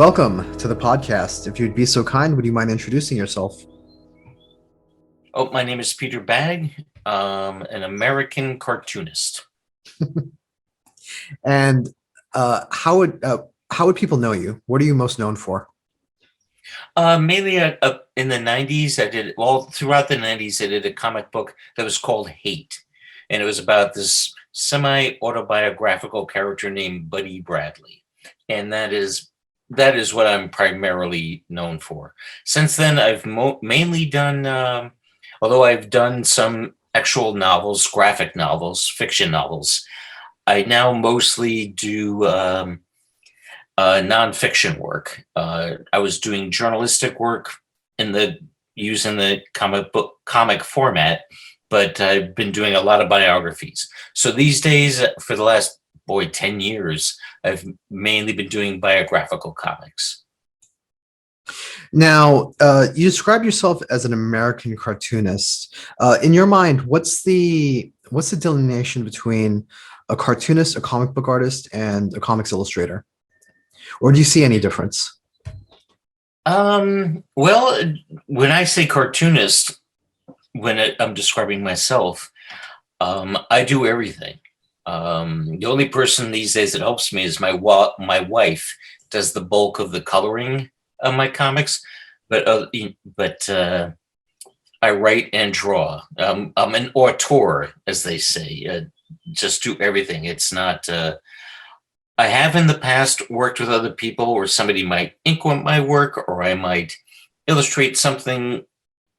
Welcome to the podcast. If you'd be so kind, would you mind introducing yourself? Oh, my name is Peter Bagge, an American cartoonist. And how would people know you? What are you most known for? Mainly in the 90s, throughout the 90s, I did a comic book that was called Hate. And it was about this semi-autobiographical character named Buddy Bradley. And that is what I'm primarily known for. Since then, I've mainly done, although I've done some actual novels, graphic novels, fiction novels, I now mostly do nonfiction work. I was doing journalistic work using the comic format, but I've been doing a lot of biographies. So these days, for the last 10 years, I've mainly been doing biographical comics. Now, you describe yourself as an American cartoonist. In your mind, what's the delineation between a cartoonist, a comic book artist, and a comics illustrator? Or do you see any difference? Well, when I say cartoonist, I'm describing myself, I do everything. The only person these days that helps me is my wife. Does the bulk of the coloring of my comics, but I write and draw. I'm an auteur, as they say. Just do everything. It's not. I have in the past worked with other people, where somebody might ink my work, or I might illustrate something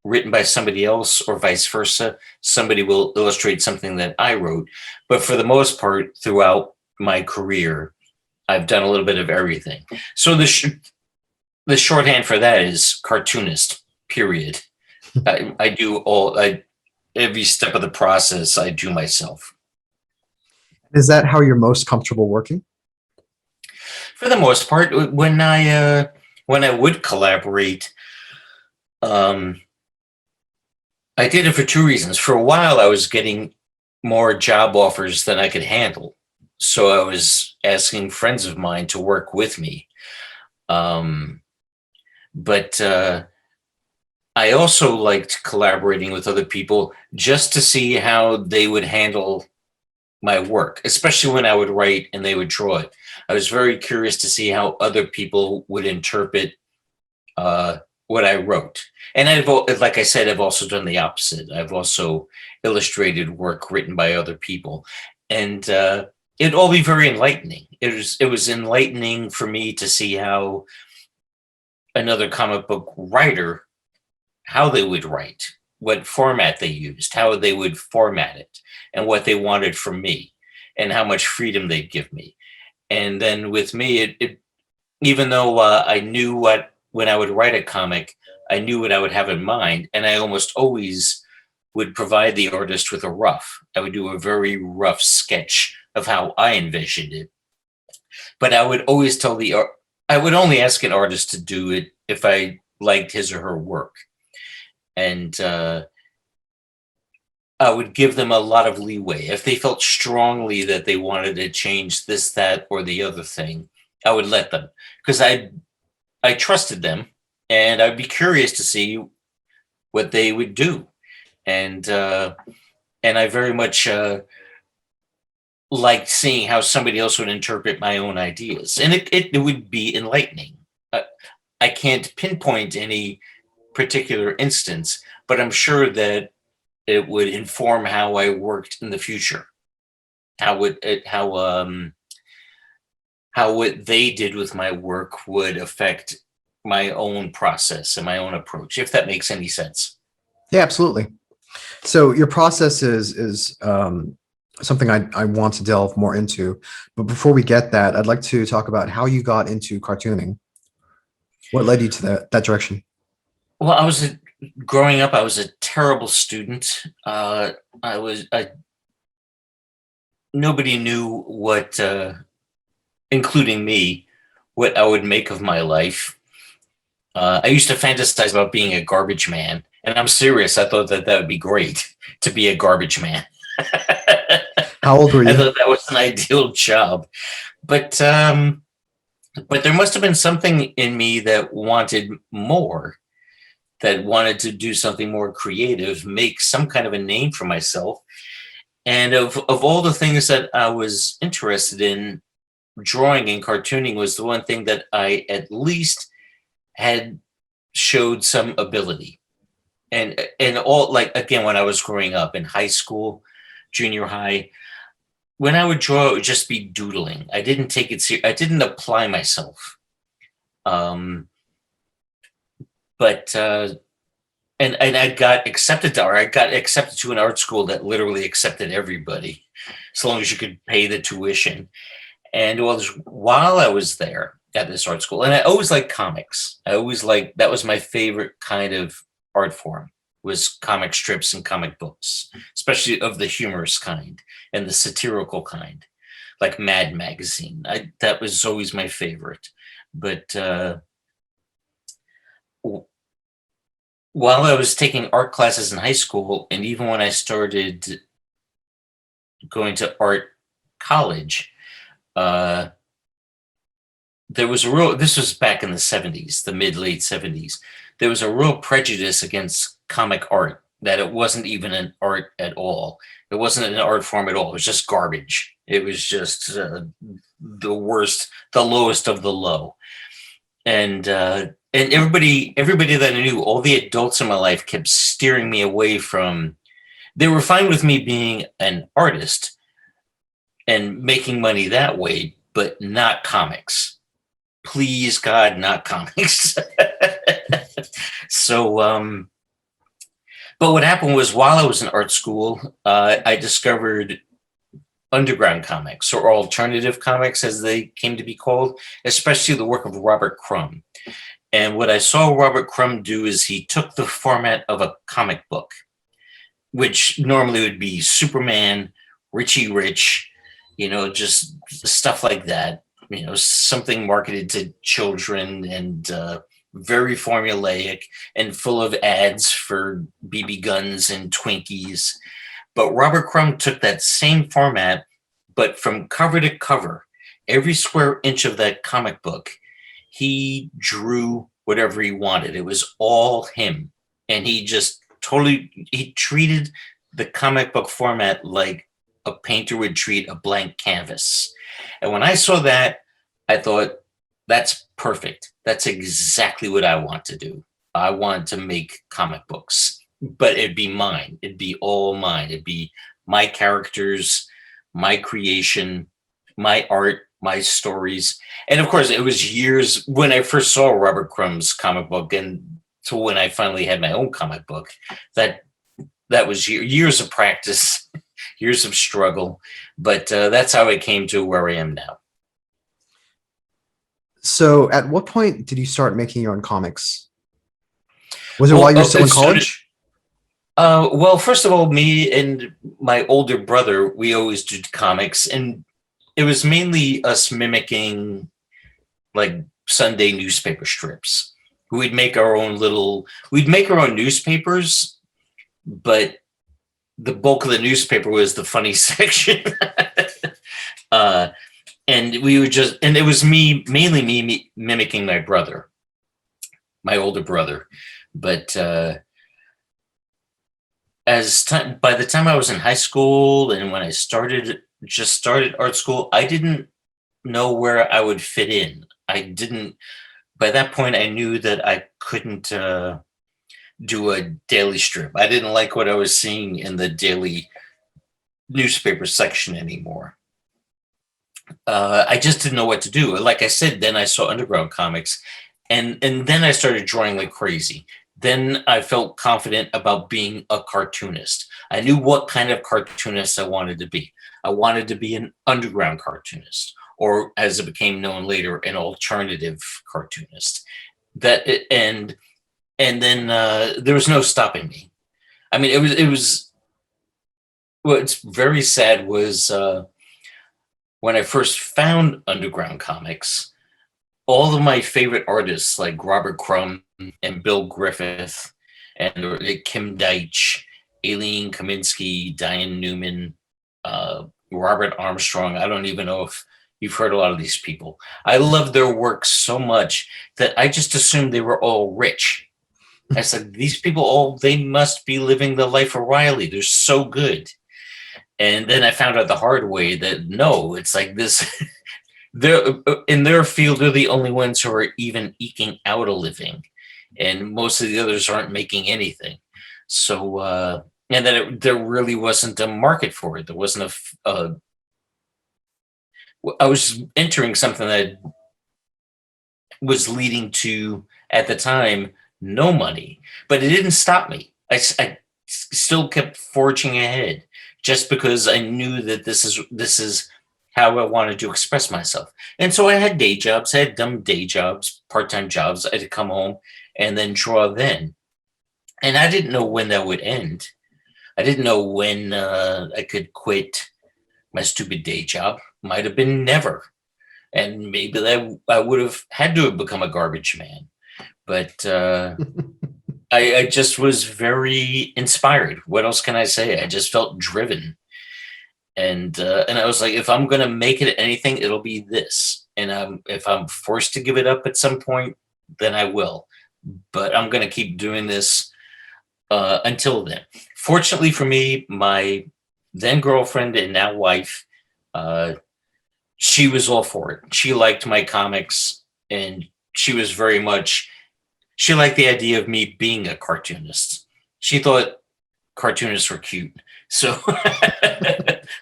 written by somebody else, or vice versa. Somebody will illustrate something that I wrote. But for the most part, throughout my career, I've done a little bit of everything. So the shorthand for that is cartoonist, period. I do every step of the process I do myself. Is that how you're most comfortable working? For the most part, when I would collaborate, um, I did it for two reasons. For a while, I was getting more job offers than I could handle, so I was asking friends of mine to work with me. Um, but I also liked collaborating with other people just to see how they would handle my work, especially when I would write and they would draw it. I was very curious to see how other people would interpret what I wrote. And like I said, I've also done the opposite. I've also illustrated work written by other people, and it'd all be very enlightening. It was enlightening for me to see how another comic book writer, how they would write, what format they used, how they would format it, and what they wanted from me, and how much freedom they'd give me. And then with me, even though I knew when I would write a comic, I knew what I would have in mind, and I almost always would provide the artist with a rough. I would do a very rough sketch of how I envisioned it, but I would always I would only ask an artist to do it if I liked his or her work, and I would give them a lot of leeway. If they felt strongly that they wanted to change this, that, or the other thing, I would let them, because I trusted them, and I'd be curious to see what they would do, and I very much liked seeing how somebody else would interpret my own ideas, and it would be enlightening. I can't pinpoint any particular instance, but I'm sure that it would inform how I worked in the future. How what they did with my work would affect my own process and my own approach, if that makes any sense. Yeah, absolutely. So your process is something I want to delve more into. But before we get that, I'd like to talk about how you got into cartooning. What led you to that direction? Well, growing up, I was a terrible student. Nobody knew including me, what I would make of my life. I used to fantasize about being a garbage man, and I'm serious. I thought that would be great to be a garbage man. How old were I you? thought that was an ideal job, but But there must have been something in me that wanted more, that wanted to do something more creative, make some kind of a name for myself. And of all the things that I was interested in, drawing and cartooning was the one thing that I at least had showed some ability. And all, like, again, when I was growing up in high school, junior high, when I would draw, it would just be doodling. I didn't take it serious. I didn't apply myself. Um, but and I got accepted to, or I got accepted to an art school that literally accepted everybody, as long as you could pay the tuition. And it was while I was there at this art school, and I always liked comics. I always liked, that was my favorite kind of art form, was comic strips and comic books, especially of the humorous kind and the satirical kind, like Mad Magazine. That was always my favorite. But while I was taking art classes in high school, and even when I started going to art college, uh, there was a real, this was back in the 70s, the mid late 70s. There was a real prejudice against comic art, that it wasn't even an art at all. It wasn't an art form at all. It was just garbage. It was just the worst, the lowest of the low. And everybody that I knew, all the adults in my life, kept steering me away from. They were fine with me being an artist and making money that way, but not comics. Please, God, not comics. So, but what happened was, while I was in art school, I discovered underground comics, or alternative comics as they came to be called, especially the work of Robert Crumb. And what I saw Robert Crumb do is he took the format of a comic book, which normally would be Superman, Richie Rich, just stuff like that, something marketed to children, and very formulaic and full of ads for BB guns and Twinkies. But Robert Crumb took that same format, but from cover to cover, every square inch of that comic book, he drew whatever he wanted. It was all him. And he just he treated the comic book format like a painter would treat a blank canvas. And when I saw that, I thought, that's perfect. That's exactly what I want to do. I want to make comic books, but it'd be mine. It'd be all mine. It'd be my characters, my creation, my art, my stories. And of course, it was years when I first saw Robert Crumb's comic book, and to when I finally had my own comic book, that was years of practice, years of struggle. But that's how I came to where I am now. So at what point did you start making your own comics? Was it while you were still in college? Well, first of all, me and my older brother, we always did comics, and it was mainly us mimicking, like, Sunday newspaper strips. We'd make our own newspapers, but the bulk of the newspaper was the funny section. And we would and it was mainly me mimicking my brother, my older brother. But by the time I was in high school, and when I started art school, I didn't know where I would fit in. By that point, I knew that I couldn't do a daily strip. I didn't like what I was seeing in the daily newspaper section anymore. I just didn't know what to do. Like I said, then I saw underground comics, and then I started drawing like crazy. Then I felt confident about being a cartoonist. I knew what kind of cartoonist I wanted to be. I wanted to be an underground cartoonist, or as it became known later, an alternative cartoonist. And then there was no stopping me. I mean, it was what's very sad was when I first found underground comics, all of my favorite artists like Robert Crumb and Bill Griffith and Kim Deitch, Aileen Kaminsky, Diane Newman, Robert Armstrong. I don't even know if You've heard a lot of these people. I love their work so much that I just assumed they were all rich. I said, these people they must be living the life of Riley. They're so good. And then I found out the hard way that no, it's like this. They're in their field, they're the only ones who are even eking out a living, and most of the others aren't making anything. So, and then there really wasn't a market for it. There wasn't I was entering something that was leading to, at the time, no money, but it didn't stop me. I still kept forging ahead just because I knew that this is how I wanted to express myself. And so I had day jobs. I had dumb day jobs, part-time jobs. I had to come home and then draw then. And I didn't know when that would end. I didn't know when I could quit my stupid day job. Might have been never. And maybe that I would have had to have become a garbage man. But I just was very inspired. What else can I say? I just felt driven. And I was like, if I'm going to make it anything, it'll be this. And if I'm forced to give it up at some point, then I will. But I'm going to keep doing this until then. Fortunately for me, my then girlfriend and now wife, she was all for it. She liked my comics, and she was very much, she liked the idea of me being a cartoonist. She thought cartoonists were cute. So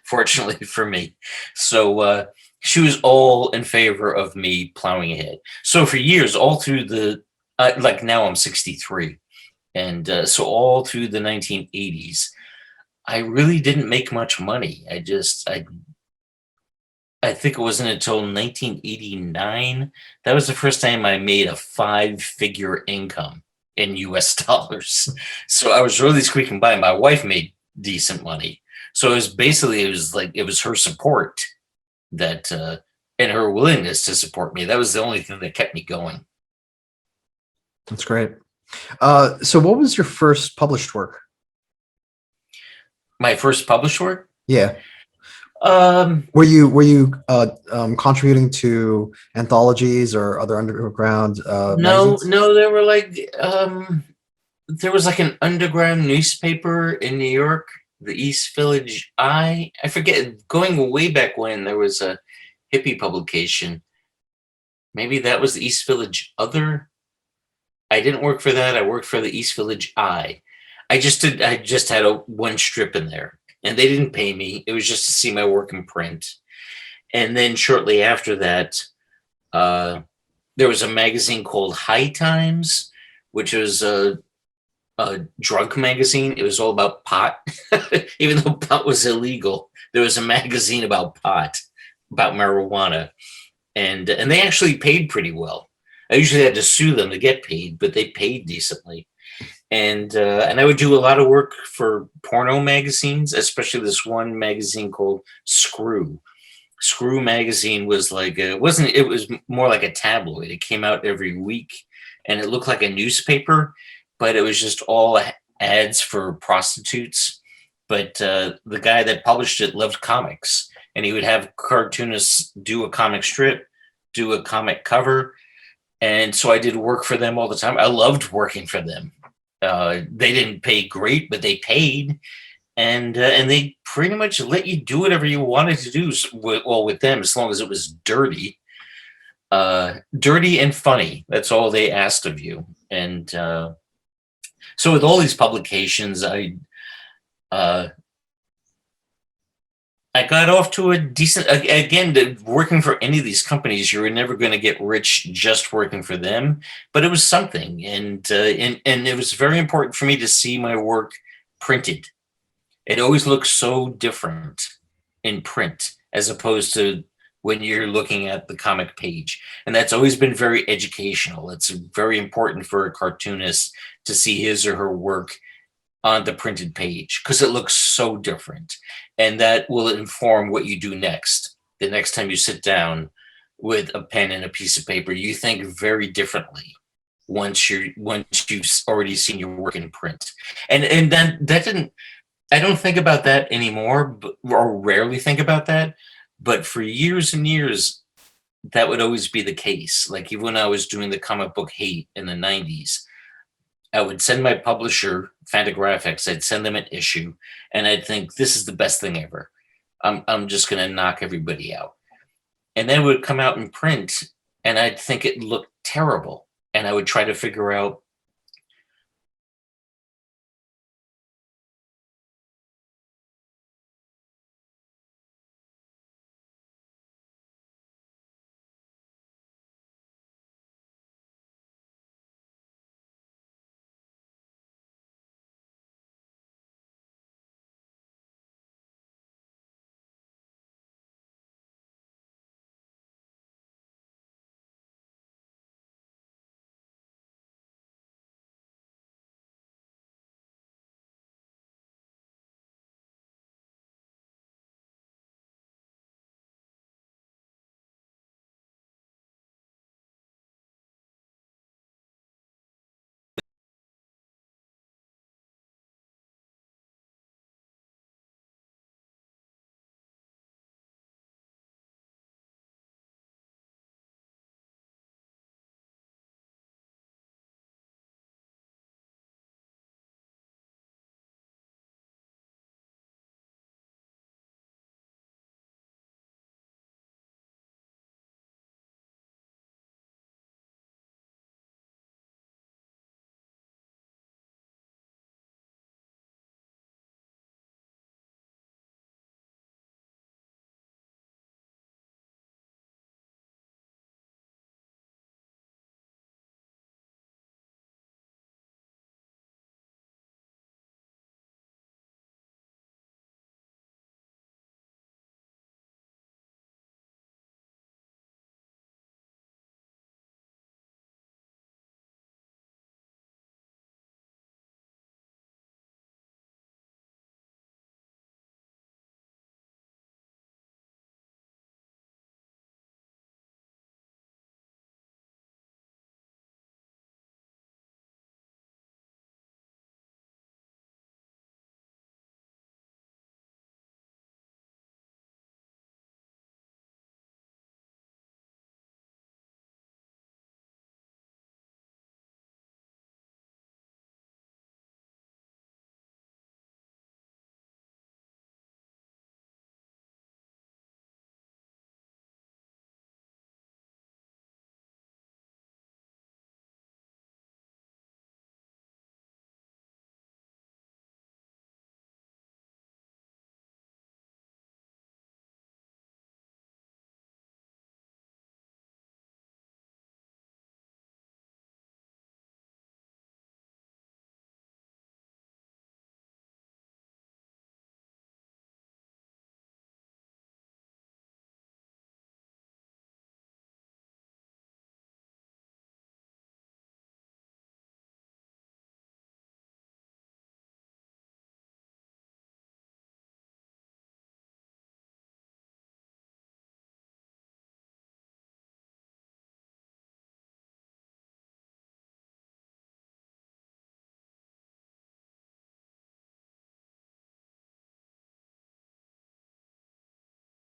fortunately for me. So she was all in favor of me plowing ahead. So for years, all through like now I'm 63. And so all through the 1980s, I really didn't make much money. I think it wasn't until 1989 that was the first time I made a 5-figure income in US dollars. So I was really squeaking by. My wife made decent money. So it was her support that and her willingness to support me. That was the only thing that kept me going. That's great. So what was your first published work? My first published work? Yeah. Um, Were you contributing to anthologies or other underground no, magazines? no, there were like there was like an underground newspaper in New York, the East Village Eye. I forget, going way back when there was a hippie publication. Maybe that was the East Village Other. I didn't work for that. I worked for the East Village Eye. I just had one strip in there, and they didn't pay me. It was just to see my work in print. And then shortly after that, uh, there was a magazine called High Times, which was a drug magazine. It was all about pot, even though pot was illegal. There was a magazine about pot, about marijuana, and they actually paid pretty well. I usually had to sue them to get paid, but they paid decently. And I would do a lot of work for porno magazines, especially this one magazine called Screw. Screw magazine was like it was more like a tabloid. It came out every week, and it looked like a newspaper, but it was just all ads for prostitutes. But the guy that published it loved comics, and he would have cartoonists do a comic strip, do a comic cover, and so I did work for them all the time. I loved working for them. They didn't pay great, but they paid, and they pretty much let you do whatever you wanted to do. Well, with them, as long as it was dirty, dirty and funny. That's all they asked of you. And so with all these publications, I got off to a decent. Again, working for any of these companies, you were never going to get rich just working for them, but it was something, and it was very important for me to see my work printed. It always looks so different in print as opposed to when you're looking at the comic page. And that's always been very educational. It's very important for a cartoonist to see his or her work on the printed page because it looks so different. And that will inform what you do next. The next time you sit down with a pen and a piece of paper, you think very differently once you've already seen your work in print. And then that didn't I don't think about that anymore, or rarely think about that. But for years and years, that would always be the case. Like even when I was doing the comic book hate in the 90s, I would send my publisher Fantagraphics, I'd send them an issue, and I'd think, this is the best thing ever. I'm just going to knock everybody out. And then it would come out in print, and I'd think it looked terrible. And I would try to figure out,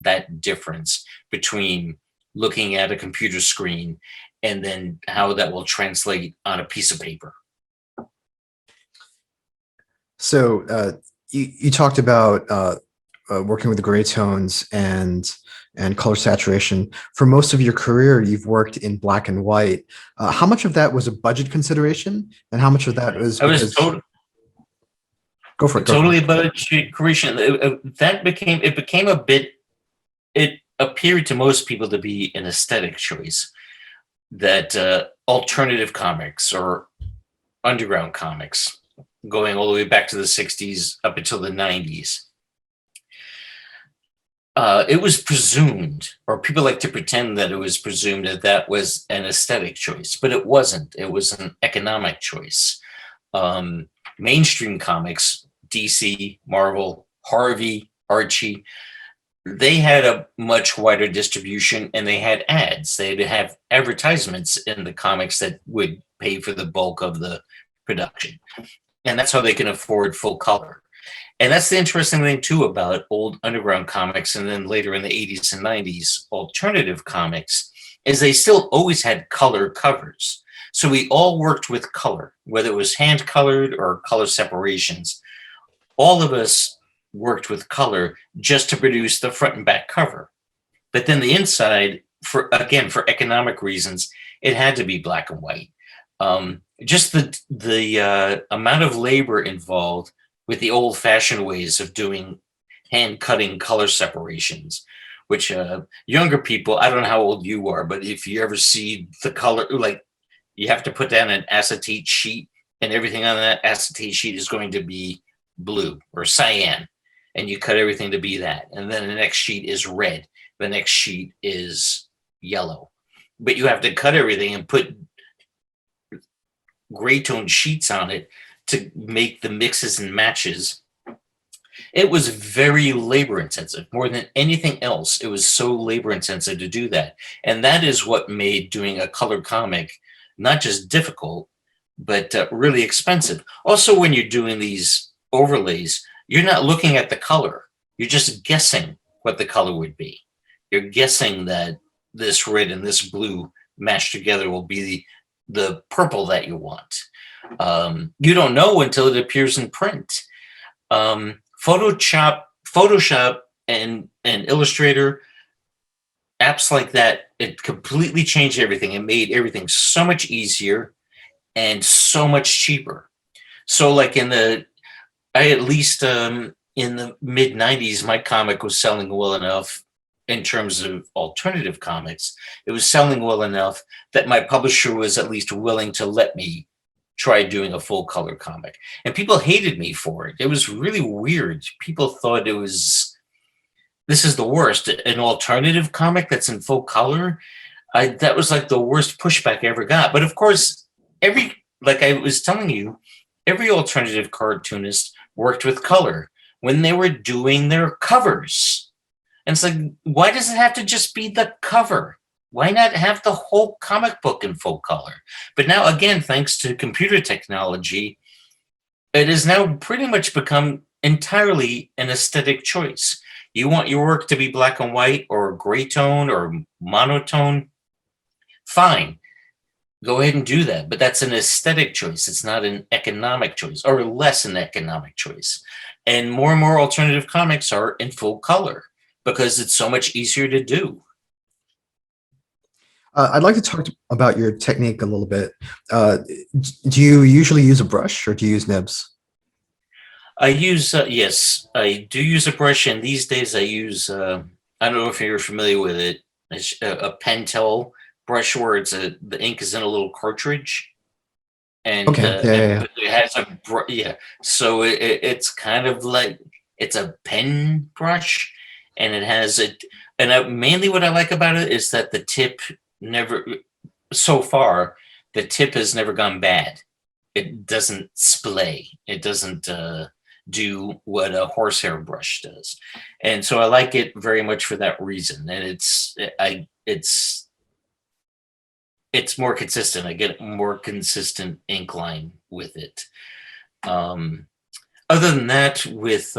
that difference between looking at a computer screen and then how that will translate on a piece of paper. So you talked about working with the gray tones and color saturation. For most of your career, you've worked in black and white. How much of that was a budget consideration, and how much of that was I was because? Go for it. Go for totally it. about creation. That became a bit. It appeared to most people to be an aesthetic choice, that alternative comics or underground comics, going all the way back to the 60s up until the 90s. It was presumed, or people like to pretend that it was presumed, that that was an aesthetic choice, but it wasn't. It was an economic choice. Mainstream comics, DC, Marvel, Harvey, Archie, they had a much wider distribution, and they had ads. They'd have advertisements in the comics that would pay for the bulk of the production. And that's how they can afford full color. And that's the interesting thing too about old underground comics, and then later in the 80s and 90s alternative comics, is they still always had color covers. So we all worked with color, whether it was hand colored or color separations. All of us worked with color just to produce the front and back cover. But then the inside, for again, for economic reasons, it had to be black and white. Just the amount of labor involved with the old fashioned ways of doing hand cutting color separations, which younger people, I don't know how old you are, but if you ever see the color, like you have to put down an acetate sheet, and everything on that acetate sheet is going to be blue or cyan, and you cut everything to be that. And then the next sheet is red, the next sheet is yellow. But you have to cut everything and put gray tone sheets on it to make the mixes and matches. It was very labor intensive. More than anything else, it was so labor intensive to do that. And that is what made doing a color comic not just difficult, but really expensive. Also, when you're doing these overlays, you're not looking at the color. You're just guessing what the color would be. You're guessing that this red and this blue mashed together will be the purple that you want. You don't know until it appears in print. Photoshop and Illustrator, apps like that, it completely changed everything. It made everything so much easier and so much cheaper. So like at least in the mid 90s, my comic was selling well enough in terms of alternative comics. It was selling well enough that my publisher was at least willing to let me try doing a full color comic. And people hated me for it. It was really weird. People thought this is the worst. An alternative comic that's in full color. That was like the worst pushback I ever got. But of course, like I was telling you, every alternative cartoonist worked with color when they were doing their covers. And it's like, why does it have to just be the cover? Why not have the whole comic book in full color? But now, again, thanks to computer technology, it has now pretty much become entirely an aesthetic choice. You want your work to be black and white or gray tone or monotone? Fine, go ahead and do that. But that's an aesthetic choice. It's not an economic choice, or less an economic choice. And more alternative comics are in full color because it's so much easier to do. I'd like to talk about your technique a little bit. Do you usually use a brush or do you use nibs? I use, yes, I do use a brush, and these days I use, I don't know if you're familiar with it, it's a Pentel brush where the ink is in a little cartridge, Okay, yeah, yeah, yeah. but it has yeah, so it's kind of like it's a pen brush, and it has it, and mainly what I like about it is that the tip never, so far, the tip has never gone bad. It doesn't splay. It doesn't do what a horsehair brush does, and so I like it very much for that reason. And it's more consistent. I get more consistent ink line with it. Um, Other than that, with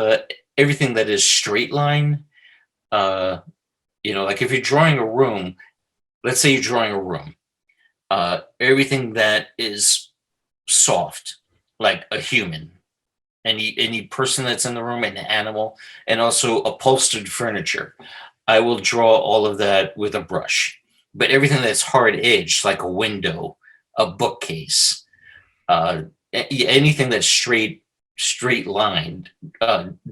everything that is straight line, uh, like if you're drawing a room, let's say you're drawing a room, everything that is soft, like a human, any person that's in the room, an animal, and also upholstered furniture. I will draw all of that with a brush. But everything that's hard edged, like a window, a bookcase, anything that's straight lined,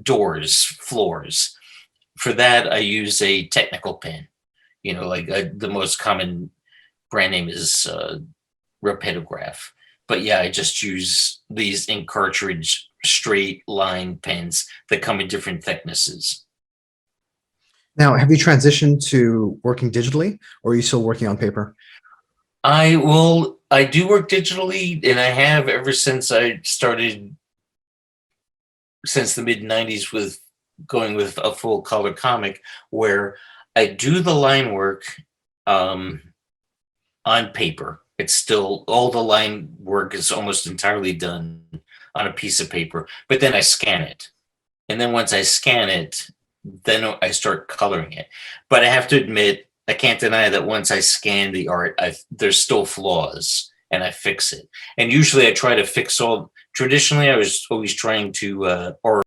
doors, floors. For that, I use a technical pen. Like the most common brand name is Rapidograph. But yeah, I just use these ink cartridge straight line pens that come in different thicknesses. Now, have you transitioned to working digitally or are you still working on paper? I do work digitally, and I have ever since I started, since the mid 90s, with going with a full color comic, where I do the line work um, on paper. It's still, all the line work is almost entirely done on a piece of paper, but then I scan it. And then once I scan it, then I start coloring it. But I have to admit, I can't deny that once I scan the art, there's still flaws, and I fix it. And usually I try to fix all. Traditionally, I was always trying to, or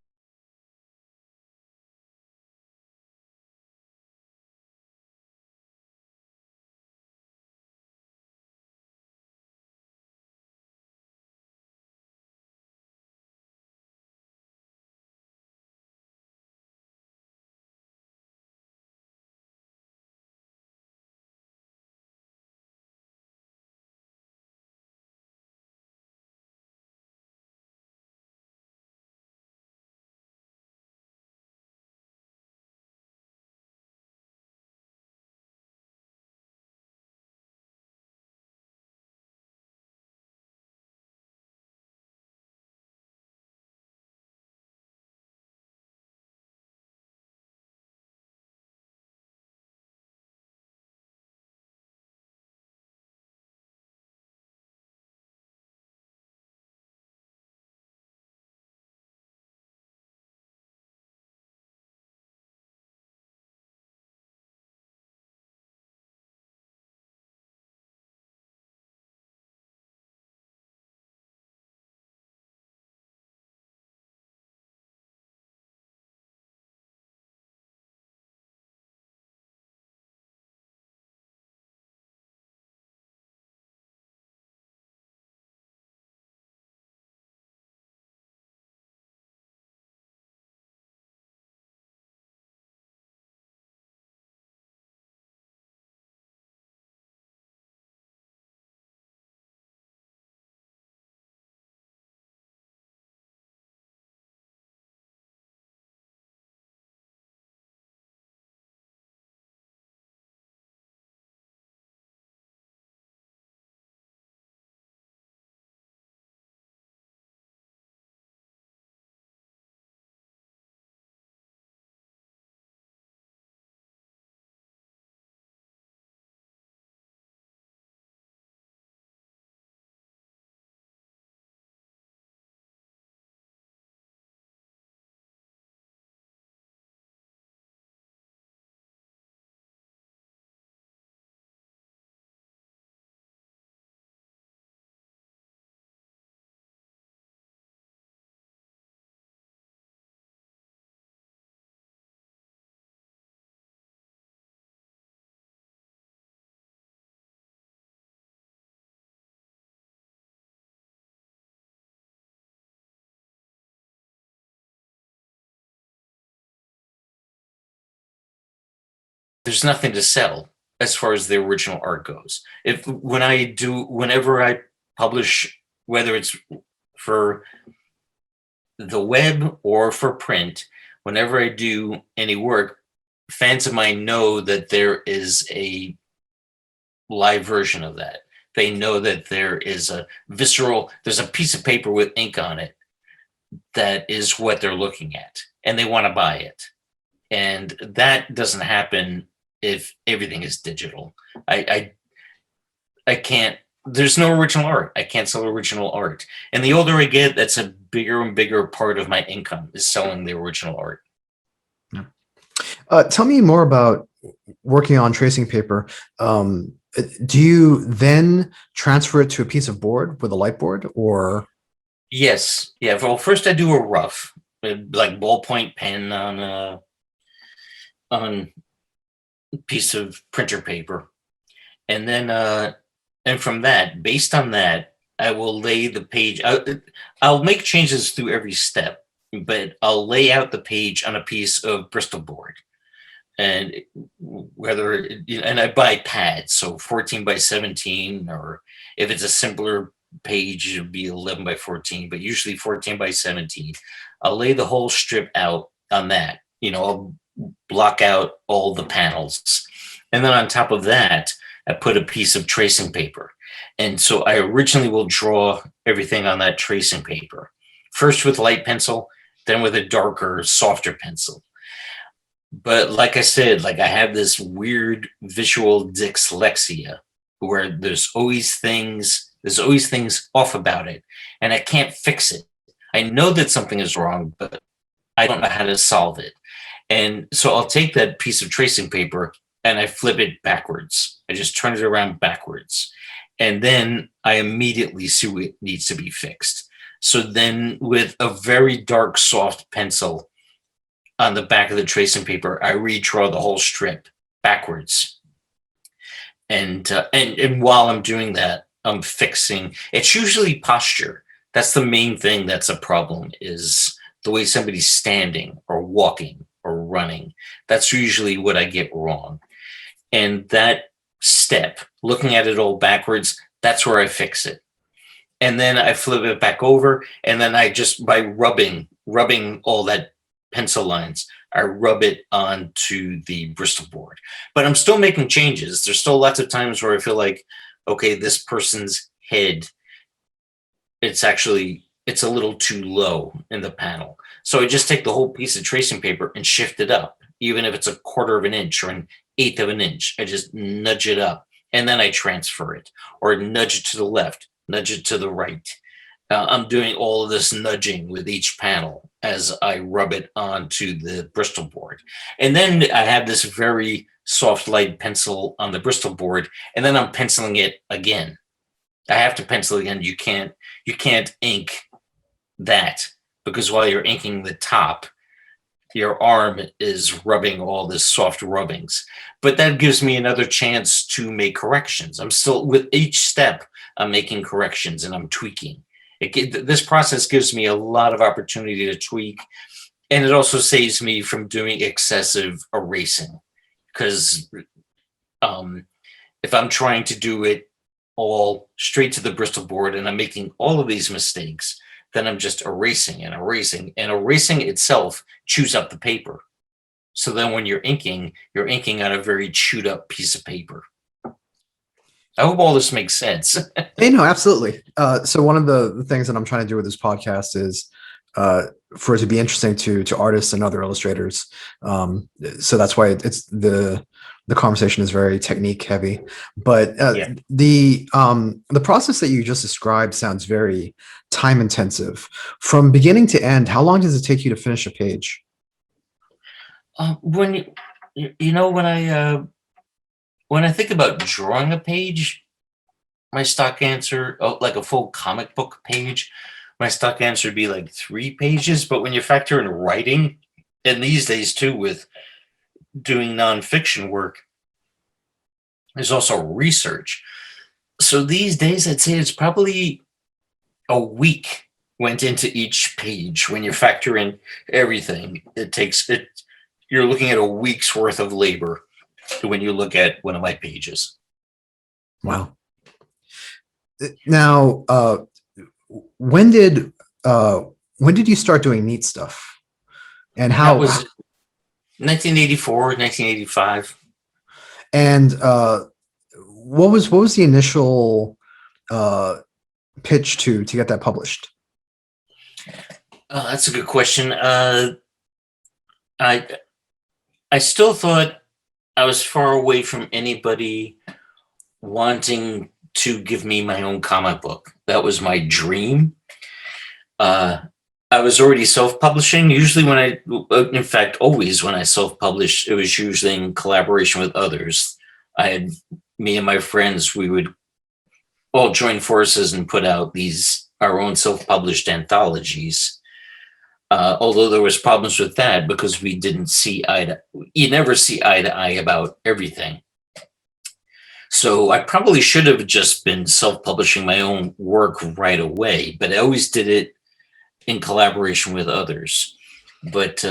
there's nothing to sell as far as the original art goes. Whenever I publish, whether it's for the web or for print, whenever I do any work, fans of mine know that there is a live version of that. They know that there's a piece of paper with ink on it that is what they're looking at, and they want to buy it. And that doesn't happen if everything is digital. I can't. There's no original art. I can't sell original art. And the older I get, that's a bigger and bigger part of my income is selling the original art. Yeah. Tell me more about working on tracing paper. Do you then transfer it to a piece of board with a light board, or? Yes. Yeah. Well, first I do a rough, like ballpoint pen on a piece of printer paper, and then and from that, based on that, I will lay the page. I'll make changes through every step, but I'll lay out the page on a piece of Bristol board, and and I buy pads, so 14 by 17, or if it's a simpler page, it'll be 11 by 14, but usually 14 by 17. I'll lay the whole strip out on that. I'll block out all the panels, and then on top of that, I put a piece of tracing paper. And so I originally will draw everything on that tracing paper, first with light pencil, then with a darker, softer pencil. But like I said, like I have this weird visual dyslexia where there's always things off about it, and I can't fix it. I know that something is wrong, but I don't know how to solve it. And so I'll take that piece of tracing paper and I flip it backwards. I just turn it around backwards. And then I immediately see what needs to be fixed. So then, with a very dark, soft pencil on the back of the tracing paper, I redraw the whole strip backwards. And while I'm doing that, I'm fixing. It's usually posture. That's the main thing that's a problem, is the way somebody's standing or walking or running. That's usually what I get wrong. And that step, looking at it all backwards, that's where I fix it. And then I flip it back over, and then I just, by rubbing all that pencil lines, I rub it onto the Bristol board. But I'm still making changes. There's still lots of times where I feel like, okay, this person's head, it's a little too low in the panel. So I just take the whole piece of tracing paper and shift it up, even if it's a quarter of an inch or an eighth of an inch. I just nudge it up, and then I transfer it, or nudge it to the left, nudge it to the right. I'm doing all of this nudging with each panel as I rub it onto the Bristol board. And then I have this very soft light pencil on the Bristol board, and then I'm penciling it again. I have to pencil again. You can't ink that, because while you're inking the top, your arm is rubbing all this soft rubbings. But that gives me another chance to make corrections. I'm still, with each step, I'm making corrections and I'm tweaking. This process gives me a lot of opportunity to tweak, and it also saves me from doing excessive erasing. Because if I'm trying to do it all straight to the Bristol board and I'm making all of these mistakes, then I'm just erasing and erasing, and erasing itself chews up the paper. So then when you're inking on a very chewed up piece of paper. I hope all this makes sense. Hey, no, absolutely. So one of the things that I'm trying to do with this podcast is for it to be interesting to artists and other illustrators. So that's why it's the conversation is very technique heavy. But Yeah. the process that you just described sounds very time intensive. From beginning to end, how long does it take you to finish a page? When you know when I think about drawing a page, my stock answer, oh, like a full comic book page, my stock answer would be like 3 pages. But when you factor in writing, and these days too, with doing nonfiction work, there's also research. So these days, I'd say it's probably a week went into each page. When you factor in everything, it takes it. You're looking at a week's worth of labor when you look at one of my pages. Wow. Now, when did when did you start doing neat stuff? And That how was 1984, 1985. and what was the initial uh pitch to get that published? That's a good question. I I still thought I was far away from anybody wanting to give me my own comic book. That was my dream. Uh, I was already self-publishing. Usually, in fact, always when I self-published, it was usually in collaboration with others. I had Me and my friends, we would all join forces and put out these our own self-published anthologies. Although there was problems with that because we didn't see eye to, you never see eye to eye about everything. So I probably should have just been self-publishing my own work right away, but I always did it in collaboration with others. But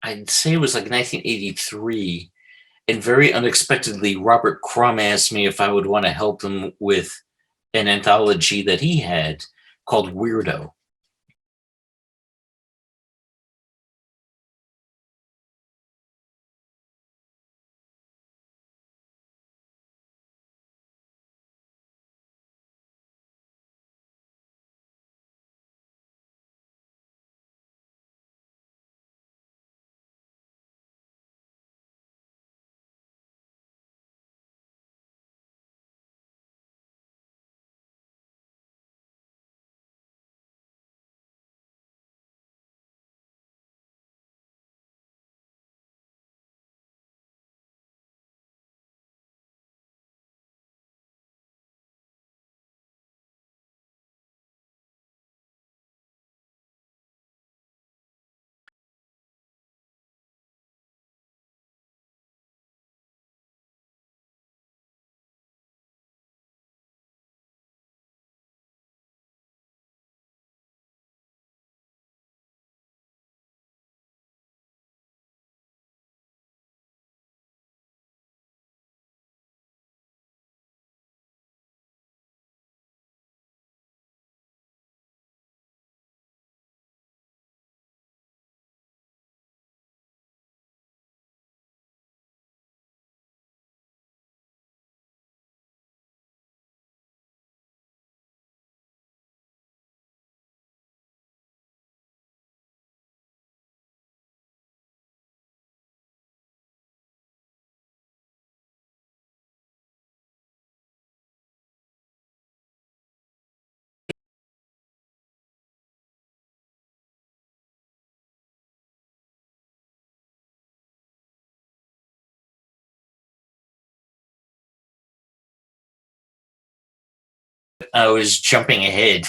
I'd say it was like 1983, and very unexpectedly, Robert Crumb asked me if I would want to help him with an anthology that he had called Weirdo. I was jumping ahead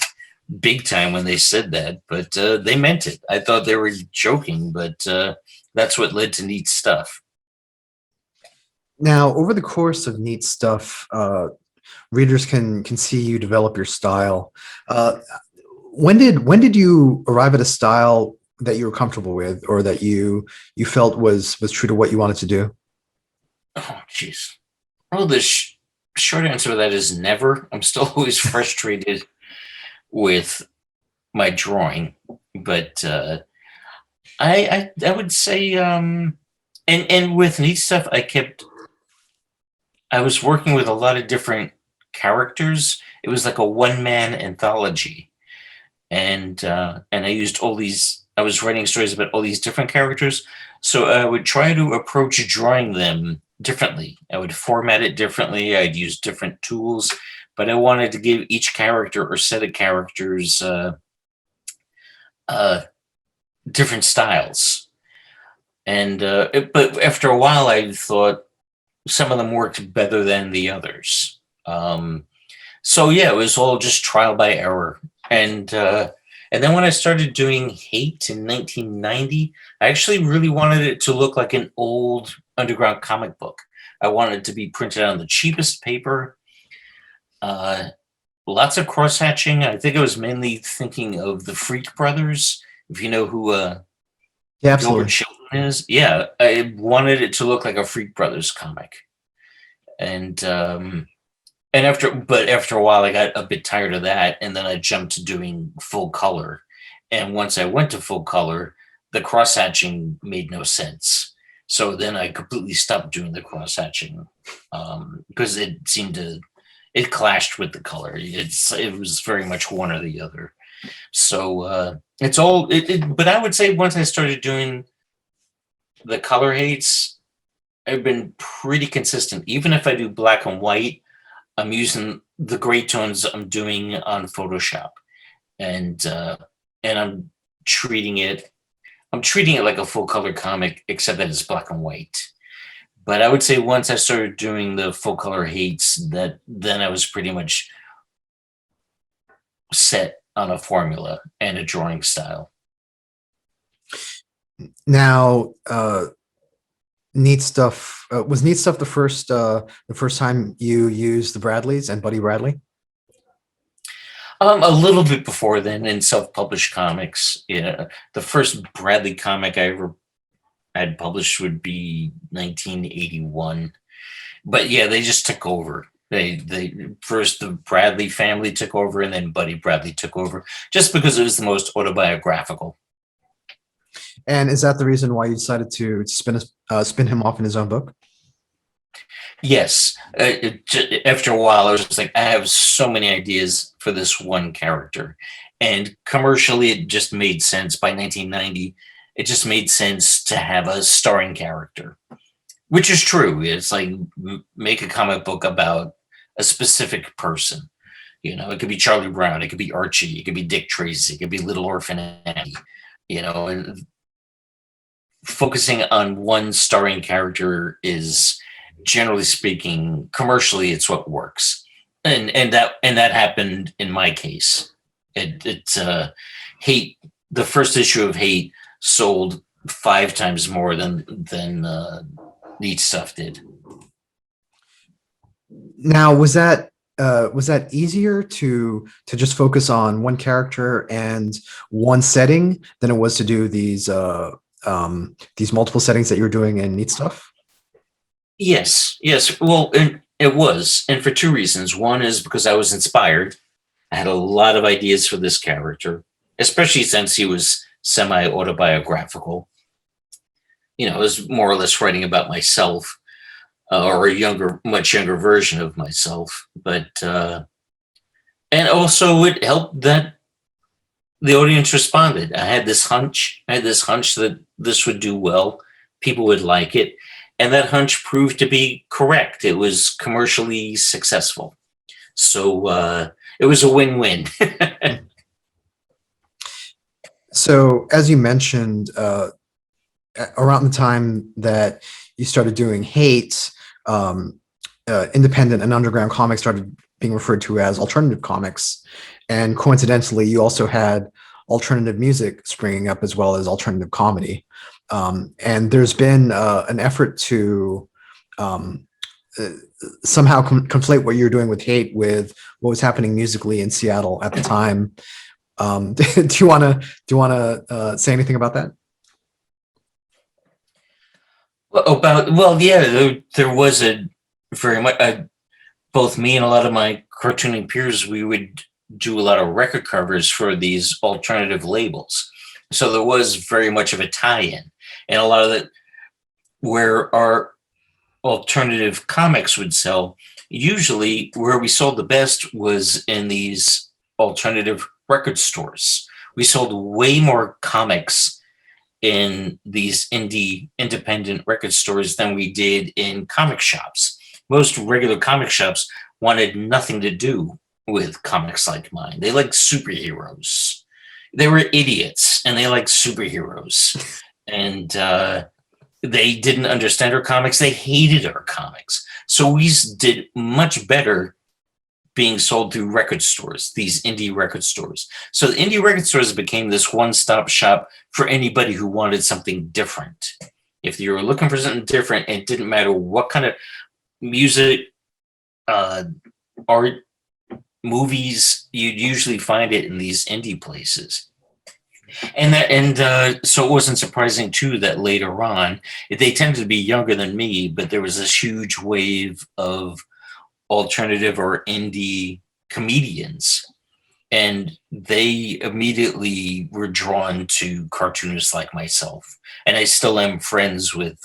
big time when they said that, but they meant it. I thought they were joking, but that's what led to neat stuff. Now, over the course of Neat Stuff, readers can see you develop your style. Uh, when did you arrive at a style that you were comfortable with, or that you felt was true to what you wanted to do? Oh, jeez. Well, the short answer to that is never. I'm still always frustrated with my drawing, but I would say and with neat stuff, I was working with a lot of different characters. It was like a one man anthology, and I used all these. I was writing stories about all these different characters, so I would try to approach drawing them differently. I would format it differently. I'd use different tools, but I wanted to give each character or set of characters uh, different styles. But after a while, I thought some of them worked better than the others. So yeah, it was all just trial by error. And then when I started doing Hate in 1990, I actually really wanted it to look like an old underground comic book. I wanted it to be printed on the cheapest paper. Uh, Lots of cross hatching. I think I was mainly thinking of the Freak Brothers. If you know who Yeah, Gilbert absolutely. Sheldon is, yeah, I wanted it to look like a Freak Brothers comic. And after a while, I got a bit tired of that, and then I jumped to doing full color. And once I went to full color, the cross hatching made no sense. So then I completely stopped doing the cross hatching because it clashed with the color. It was very much one or the other. So it's all but I would say once I started doing the color hates, I've been pretty consistent. Even if I do black and white, I'm using the gray tones I'm doing on Photoshop, and and treating it I'm treating it like a full color comic, except that it's black and white. But I would say once I started doing the full color hates, that then I was pretty much set on a formula and a drawing style. Now, Neat Stuff was Neat Stuff the first time you used the Bradleys and Buddy Bradley? A little bit before then in self-published comics. Yeah, the first Bradley comic I ever had published would be 1981. But yeah, they just took over. They first the Bradley family took over, and then Buddy Bradley took over, just because it was the most autobiographical. And is that the reason why you decided to spin him off in his own book? Yes, after a while, I was just like, I have so many ideas for this one character, and commercially, it just made sense. By 1990, it just made sense to have a starring character, which is true. It's like make a comic book about a specific person. You know, it could be Charlie Brown, it could be Archie, it could be Dick Tracy, it could be Little Orphan Annie. You know, and focusing on one starring character is, generally speaking, commercially, it's what works. And that happened in my case. It Hate, the first issue of Hate sold 5 times more than Neat Stuff did. Now, was that easier to just focus on one character and one setting than it was to do these multiple settings that you were doing in Neat Stuff? Yes, yes. Well, and it was, and for two reasons. One is because I was inspired. I had a lot of ideas for this character, especially since he was semi autobiographical. You know, I was more or less writing about myself, or a much younger version of myself. But and also it helped that the audience responded. I had this hunch. I had this hunch that this would do well. People would like it. And that hunch proved to be correct. It was commercially successful. So it was a win-win. So, as you mentioned, around the time that you started doing Hate, um, independent and underground comics started being referred to as alternative comics. And coincidentally, you also had alternative music springing up as well as alternative comedy. And there's been an effort to um, uh, somehow conflate what you're doing with Hate with what was happening musically in Seattle at the time. Do you want to say anything about that? Well, yeah, there was a very much both me and a lot of my cartooning peers, we would do a lot of record covers for these alternative labels. So there was very much of a tie-in, and a lot of it where our alternative comics would sell. Usually, where we sold the best was in these alternative record stores. We sold way more comics in these indie independent record stores than we did in comic shops. Most regular comic shops wanted nothing to do with comics like mine. They liked superheroes. They were idiots and they liked superheroes. And they didn't understand our comics. They hated our comics. So we did much better being sold through record stores, these indie record stores. So the indie record stores became this one-stop shop for anybody who wanted something different. If you were looking for something different, it didn't matter what kind of music, art, movies, you'd usually find it in these indie places. So it wasn't surprising too that later on they tended to be younger than me, but there was this huge wave of alternative or indie comedians, and they immediately were drawn to cartoonists like myself. And I still am friends with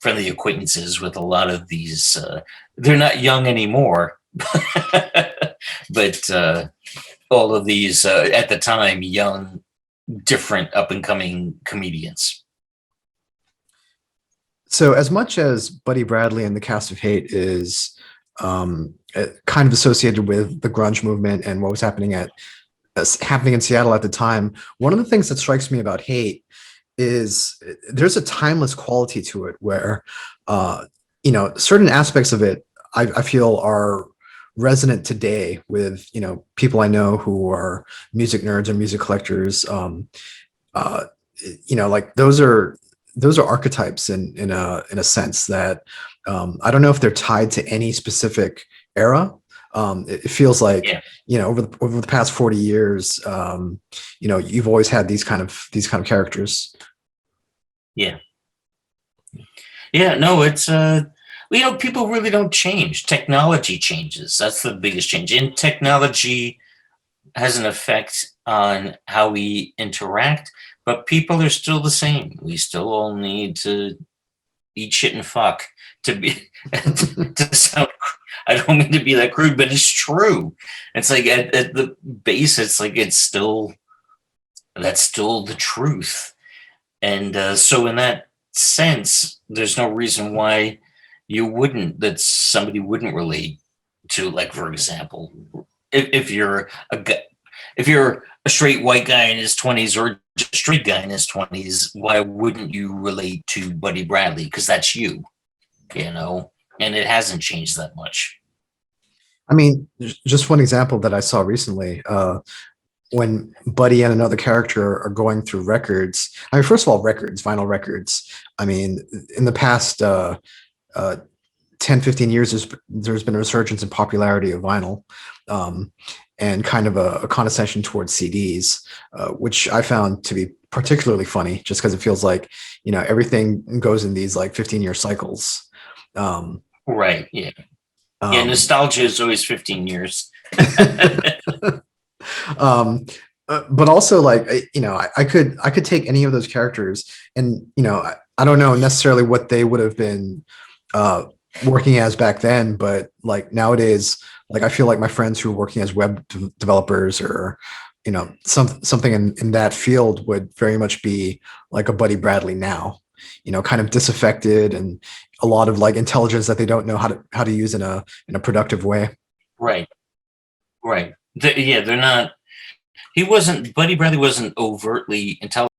friendly acquaintances with a lot of these. They're not young anymore, but all of these at the time young, different, up and coming comedians. So, as much as Buddy Bradley and the cast of Hate is kind of associated with the grunge movement and what was happening in Seattle at the time, one of the things that strikes me about Hate is there's a timeless quality to it where certain aspects of it I feel are resonant today with people I know who are music nerds or music collectors. Uh, like those are archetypes in a sense that I don't know if they're tied to any specific era. It feels like Yeah. Over the past 40 years, you've always had these kind of characters. Yeah. Yeah, no, it's people really don't change. Technology changes. That's the biggest change. And technology has an effect on how we interact, but people are still the same. We still all need to eat shit and fuck to be to sound. I don't mean to be that crude, but it's true. It's like at the base, it's like that's still the truth. And so in that sense, there's no reason why that somebody wouldn't relate to, like, for example, if you're if you're a straight white guy in his 20s or just a straight guy in his 20s, why wouldn't you relate to Buddy Bradley? Because that's you, and it hasn't changed that much. I mean, just one example that I saw recently, when Buddy and another character are going through records. I mean, first of all, vinyl records. I mean, in the past 10, 15 years, there's been a resurgence in popularity of vinyl, and kind of a condescension towards CDs, which I found to be particularly funny just because it feels like, everything goes in these like 15-year cycles. Right. Yeah. Yeah. Nostalgia is always 15 years. But also, like, I could take any of those characters, and I don't know necessarily what they would have been working as back then, but like nowadays, like I feel like my friends who are working as web developers or something in that field would very much be like a Buddy Bradley now, kind of disaffected and a lot of like intelligence that they don't know how to use in a productive way. Right. Right. They're not. Buddy Bradley wasn't overtly intelligent.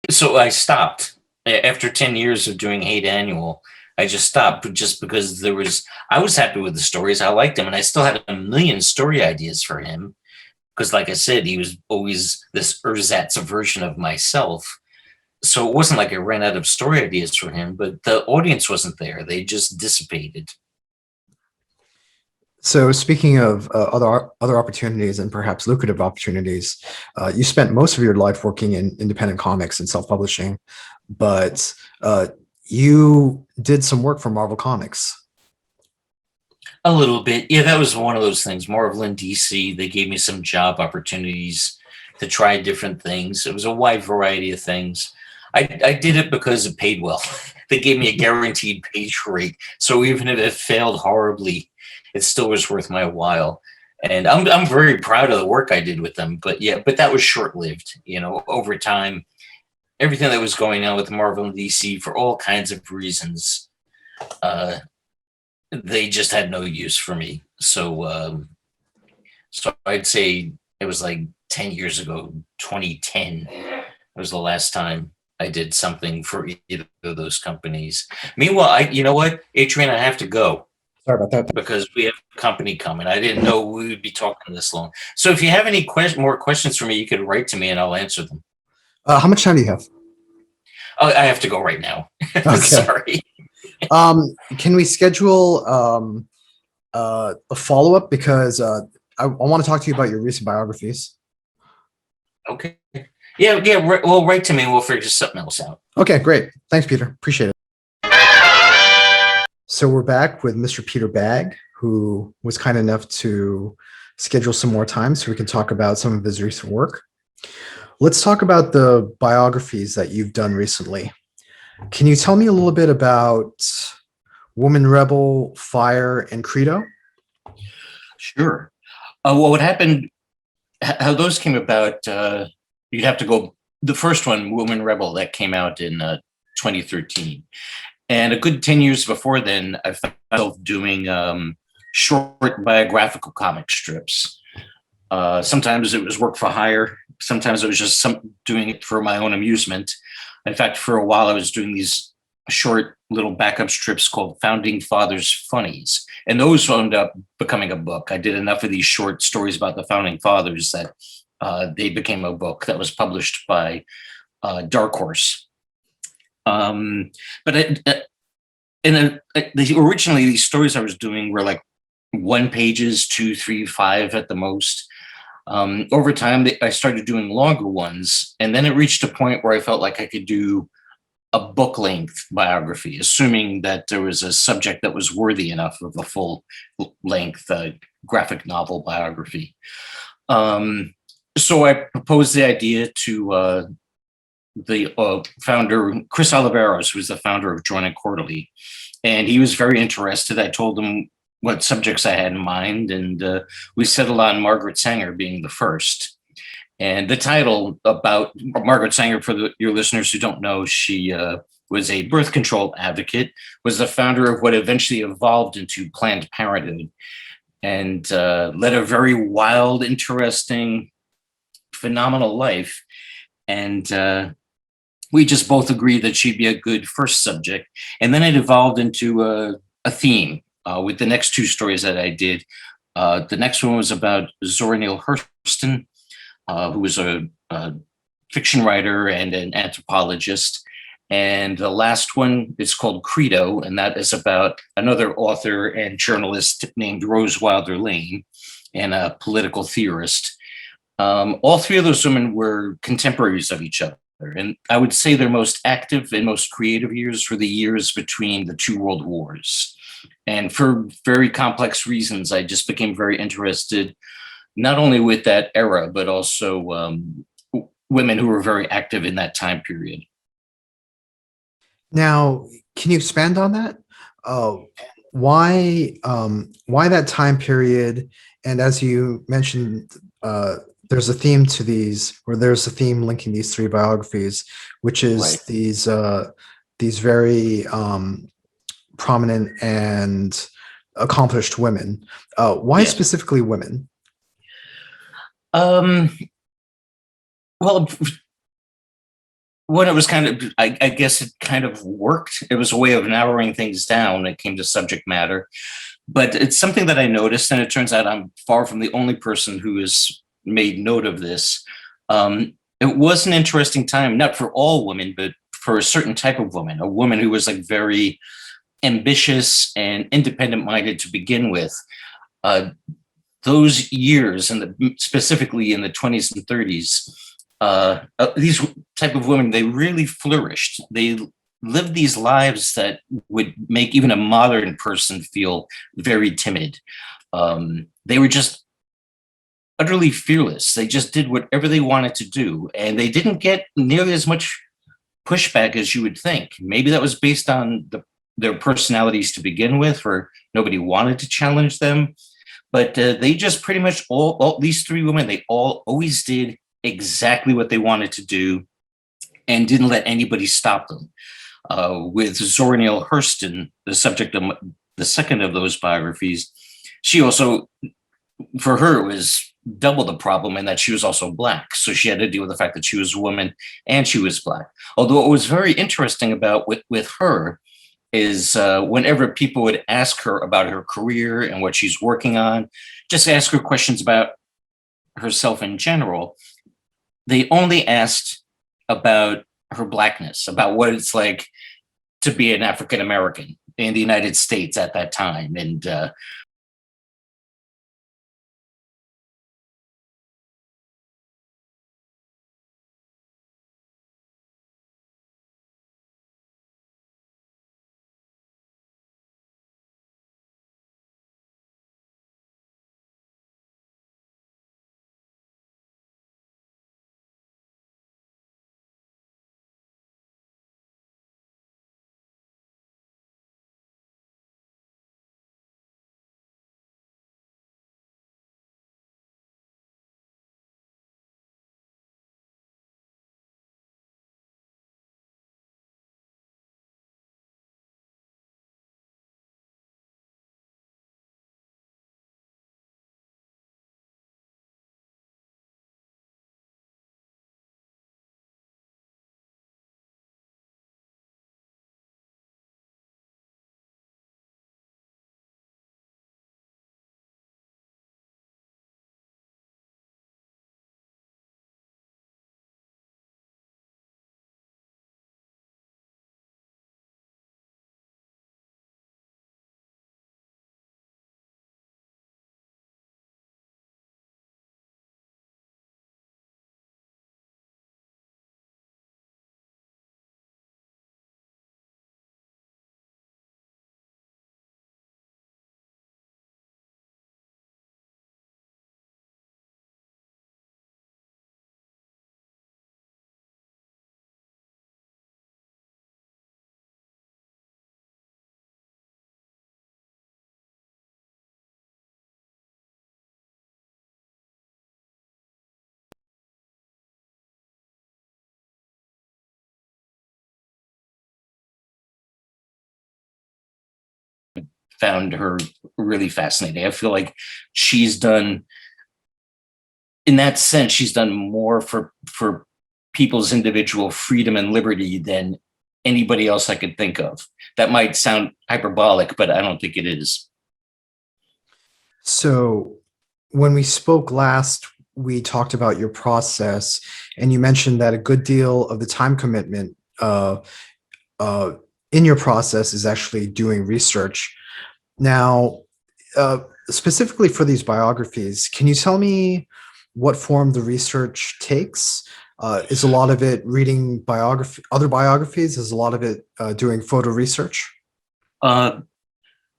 So I stopped after 10 years of doing Hate Annual. I just stopped just because I was happy with the stories. I liked him and I still had a million story ideas for him. Because, like I said, he was always this ersatz version of myself. So it wasn't like I ran out of story ideas for him, but the audience wasn't there. They just dissipated. So speaking of other opportunities and perhaps lucrative opportunities, you spent most of your life working in independent comics and self-publishing, but you did some work for Marvel Comics. A little bit. Yeah, that was one of those things. Marvel and DC, they gave me some job opportunities to try different things. It was a wide variety of things. I did it because it paid well. They gave me a guaranteed page rate. So even if it failed horribly, it still was worth my while. And I'm very proud of the work I did with them. But yeah, but that was short lived. Over time, everything that was going on with Marvel and DC for all kinds of reasons, uh, they just had no use for me. So I'd say it was like 10 years ago, 2010 was the last time I did something for either of those companies. Meanwhile, you know what, Adrian, I have to go Sorry about that. because we have company coming. I didn't know we would be talking this long. So if you have any more questions for me, you could write to me and I'll answer them. How much time do you have? Oh, I have to go right now. Okay. Sorry. Can we schedule a follow-up because I want to talk to you about your recent biographies. Okay. Yeah. Well, write to me and we'll figure something else out. Okay, great. Thanks, Peter. Appreciate it. So we're back with Mr. Peter Bagge, who was kind enough to schedule some more time so we can talk about some of his recent work. Let's talk about the biographies that you've done recently. Can you tell me a little bit about Woman Rebel, Fire, and Credo? Sure. Well, what happened, how those came about, you'd have to go, the first one, Woman Rebel, that came out in 2013. And a good 10 years before then, I found myself doing short biographical comic strips. Sometimes it was work for hire. Sometimes it was just doing it for my own amusement. In fact, for a while, I was doing these short little backup strips called Founding Fathers Funnies. And those wound up becoming a book. I did enough of these short stories about the Founding Fathers that they became a book that was published by Dark Horse. But originally, these stories I was doing were like 1 pages, 2, 3, 5 at the most. Over time, I started doing longer ones, and then it reached a point where I felt like I could do a book length biography, assuming that there was a subject that was worthy enough of a full length graphic novel biography. So I proposed the idea to the founder, Chris Oliveros, who was the founder of Drawn and Quarterly, and he was very interested. I told him what subjects I had in mind, and we settled on Margaret Sanger being the first. And the title about Margaret Sanger, for your listeners who don't know, she was a birth control advocate, was the founder of what eventually evolved into Planned Parenthood, and led a very wild, interesting, phenomenal life. And we just both agreed that she'd be a good first subject. And then it evolved into a theme with the next 2 stories that I did. The next one was about Zora Neale Hurston, who was a fiction writer and an anthropologist. And the last one is called Credo, and that is about another author and journalist named Rose Wilder Lane and a political theorist. All 3 of those women were contemporaries of each other. And I would say their most active and most creative years were the years between the 2 world wars. And for very complex reasons, I just became very interested not only with that era, but also women who were very active in that time period. Now, can you expand on that? Why that time period? And as you mentioned, there's a theme to these, or there's a theme linking these 3 biographies, which is right. These very prominent and accomplished women. Why specifically women? Well, when it was kind of, I guess it kind of worked. It was a way of narrowing things down when it came to subject matter. But it's something that I noticed, and it turns out I'm far from the only person who has made note of this. It was an interesting time, not for all women, but for a certain type of woman, a woman who was like very ambitious and independent minded to begin with. Uh, those years, and specifically in the 20s and 30s, these type of women, they really flourished. They lived these lives that would make even a modern person feel very timid. They were just utterly fearless. They just did whatever they wanted to do, and they didn't get nearly as much pushback as you would think. Maybe that was based on their personalities to begin with, or nobody wanted to challenge them. But they just pretty much all these three women, they all always did exactly what they wanted to do and didn't let anybody stop them. With Zora Neale Hurston, the subject of the second of those biographies, she also, for her, it was double the problem in that she was also Black. So she had to deal with the fact that she was a woman and she was Black. Although what was very interesting about with her is whenever people would ask her about her career and what she's working on, just ask her questions about herself in general, they only asked about her Blackness, about what it's like to be an African American in the United States at that time. And found her really fascinating. I feel like she's done, in that sense, she's done more for people's individual freedom and liberty than anybody else I could think of. That might sound hyperbolic, but I don't think it is. So when we spoke last, we talked about your process, and you mentioned that a good deal of the time commitment uh, in your process is actually doing research. Now, specifically for these biographies, can you tell me what form the research takes? Is a lot of it reading other biographies? Is a lot of it doing photo research? Uh,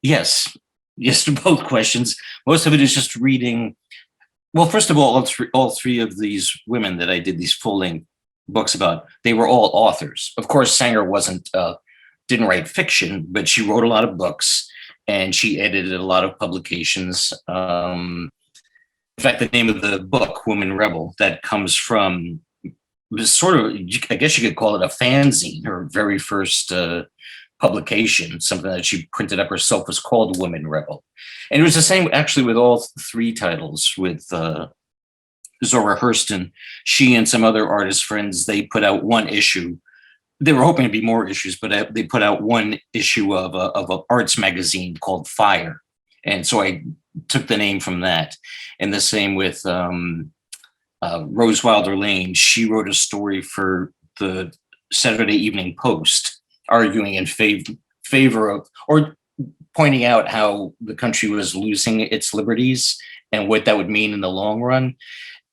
yes, yes to both questions. Most of it is just reading. Well, first of all three of these women that I did these full length books about, they were all authors. Of course, Sanger didn't write fiction, but she wrote a lot of books and she edited a lot of publications. In fact, the name of the book, Woman Rebel, that comes from, was sort of, I guess you could call it a fanzine. Her very first publication, something that she printed up herself, was called Woman Rebel. And it was the same actually with all three titles, with Zora Hurston, she and some other artist friends, they put out one issue. They were hoping to be more issues, but they put out one issue of an arts magazine called Fire. And so I took the name from that. And the same with Rose Wilder Lane. She wrote a story for the Saturday Evening Post, arguing in favor of, or pointing out how the country was losing its liberties and what that would mean in the long run.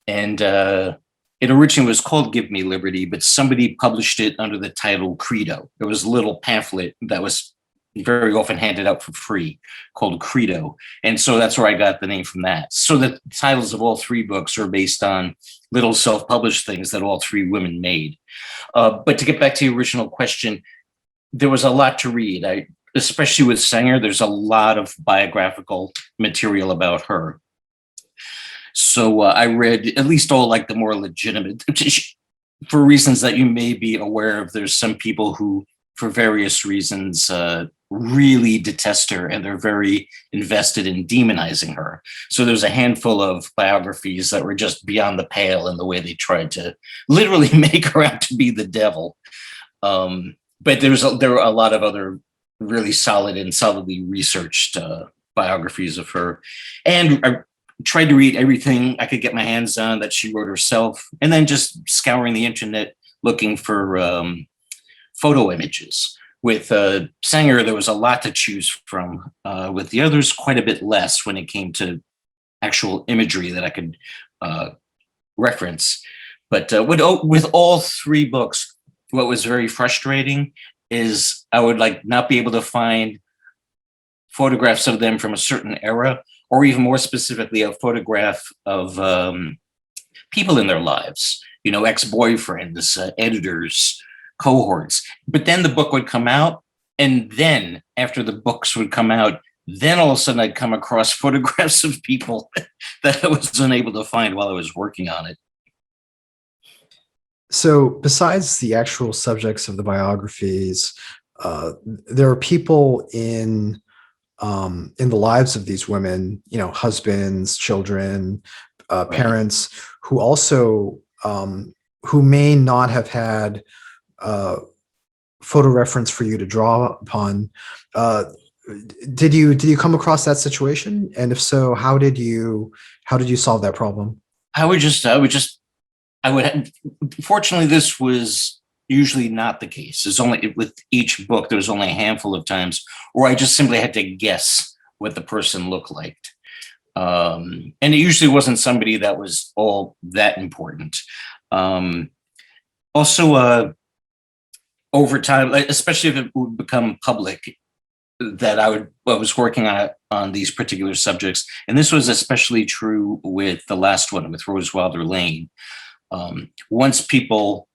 And it originally was called Give Me Liberty, but somebody published it under the title Credo. There was a little pamphlet that was very often handed out for free called Credo. And so that's where I got the name from that. So the titles of all three books are based on little self-published things that all three women made. But to get back to the original question, there was a lot to read. Especially with Sanger, there's a lot of biographical material about her. So I read at least all like the more legitimate, for reasons that you may be aware of. There's some people who, for various reasons, really detest her, and they're very invested in demonizing her. So there's a handful of biographies that were just beyond the pale in the way they tried to literally make her out to be the devil. But there were a lot of other really solid and solidly researched biographies of her. And I tried to read everything I could get my hands on that she wrote herself, and then just scouring the internet looking for photo images. With Sanger, there was a lot to choose from. With the others, quite a bit less when it came to actual imagery that I could reference. But with all three books, what was very frustrating is I would like not be able to find photographs of them from a certain era, or even more specifically, a photograph of people in their lives, ex-boyfriends, editors, cohorts. But then the book would come out, and then after the books would come out, then all of a sudden I'd come across photographs of people that I was unable to find while I was working on it. So, besides the actual subjects of the biographies, there are people in the lives of these women, husbands, children, Right. parents, who also who may not have had photo reference for you to draw upon. Uh, did you come across that situation? And if so, how did you solve that problem? I would, fortunately, this was usually not the case. It's only with each book, there was only a handful of times where I just simply had to guess what the person looked like. And it usually wasn't somebody that was all that important. Um, Also, over time, like, especially if it would become public that I was working on these particular subjects, and this was especially true with the last one with Rose Wilder Lane. Once people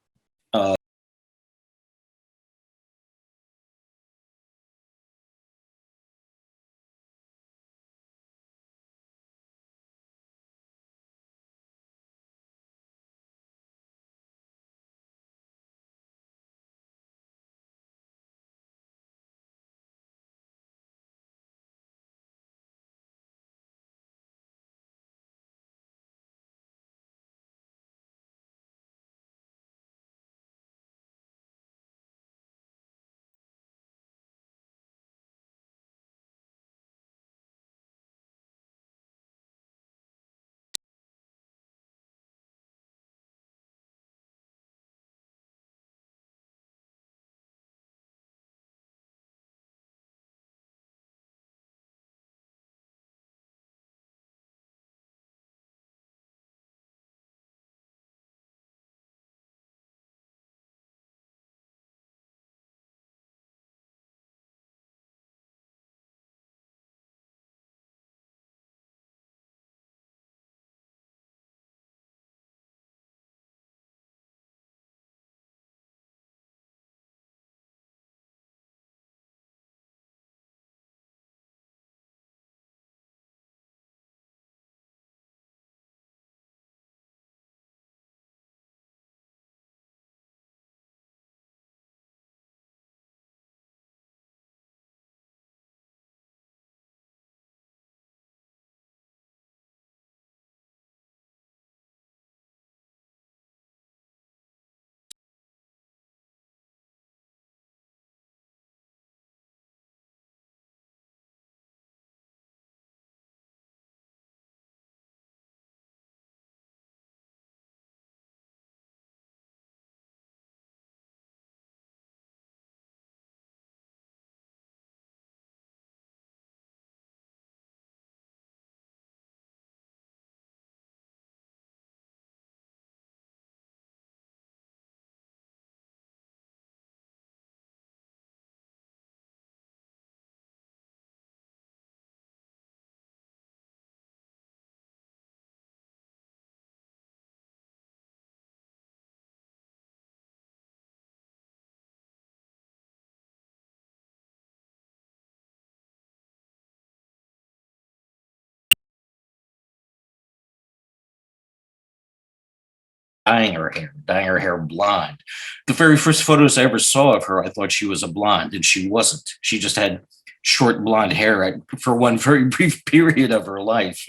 dyeing her hair blonde. The very first photos I ever saw of her, I thought she was a blonde, and she wasn't. She just had short blonde hair for one very brief period of her life.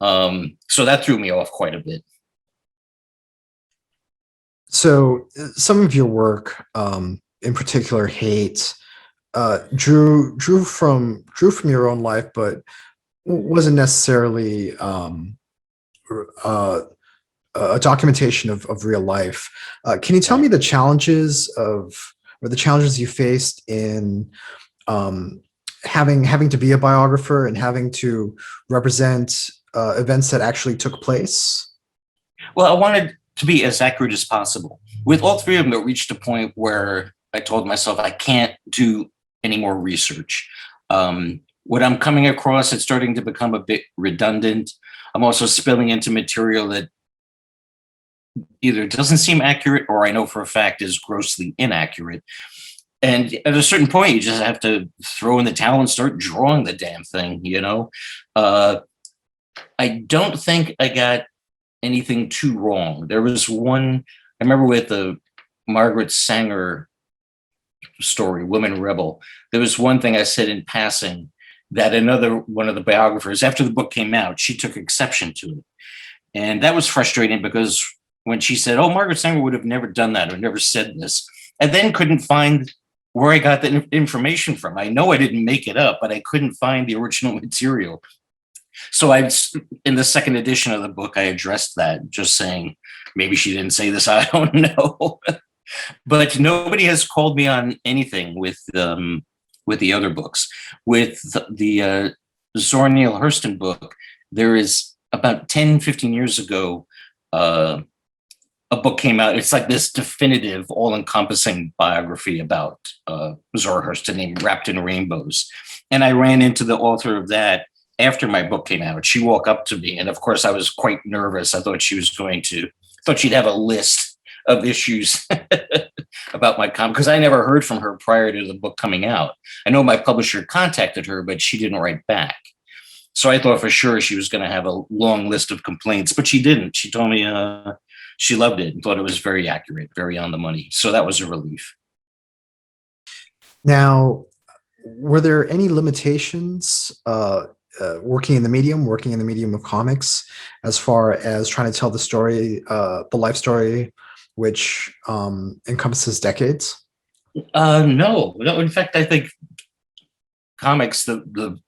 So that threw me off quite a bit. So some of your work, in particular, Hate, drew from your own life, but wasn't necessarily uh, a documentation of real life. Can you tell me the challenges or the challenges you faced in having to be a biographer and having to represent events that actually took place? Well, I wanted to be as accurate as possible. With all three of them, it reached a point where I told myself I can't do any more research. What I'm coming across, it's starting to become a bit redundant. I'm also spilling into material that either doesn't seem accurate or I know for a fact is grossly inaccurate. And at a certain point, you just have to throw in the towel and start drawing the damn thing, you know? I don't think I got anything too wrong. There was one, I remember with the Margaret Sanger story, Woman Rebel, there was one thing I said in passing that another one of the biographers, after the book came out, she took exception to it. And that was frustrating because when she said, oh, Margaret Sanger would have never done that or never said this, I then couldn't find where I got the information from. I know I didn't make it up, but I couldn't find the original material. So in the second edition of the book, I addressed that, just saying, maybe she didn't say this, I don't know. But nobody has called me on anything with the other books. With the Zora Neale Hurston book, there is about 10, 15 years ago, a book came out. It's like this definitive, all-encompassing biography about Zora Hurston named Wrapped in Rainbows. And I ran into the author of that after my book came out. She walked up to me, and of course I was quite nervous. I thought thought she'd have a list of issues about my comic, because I never heard from her prior to the book coming out. I know my publisher contacted her, but she didn't write back. So I thought for sure she was going to have a long list of complaints, but she didn't. She told me she loved it and thought it was very accurate, very on the money. So that was a relief. Now, were there any limitations working in the medium of comics, as far as trying to tell the story, the life story, which encompasses decades? No. In fact, I think comics, the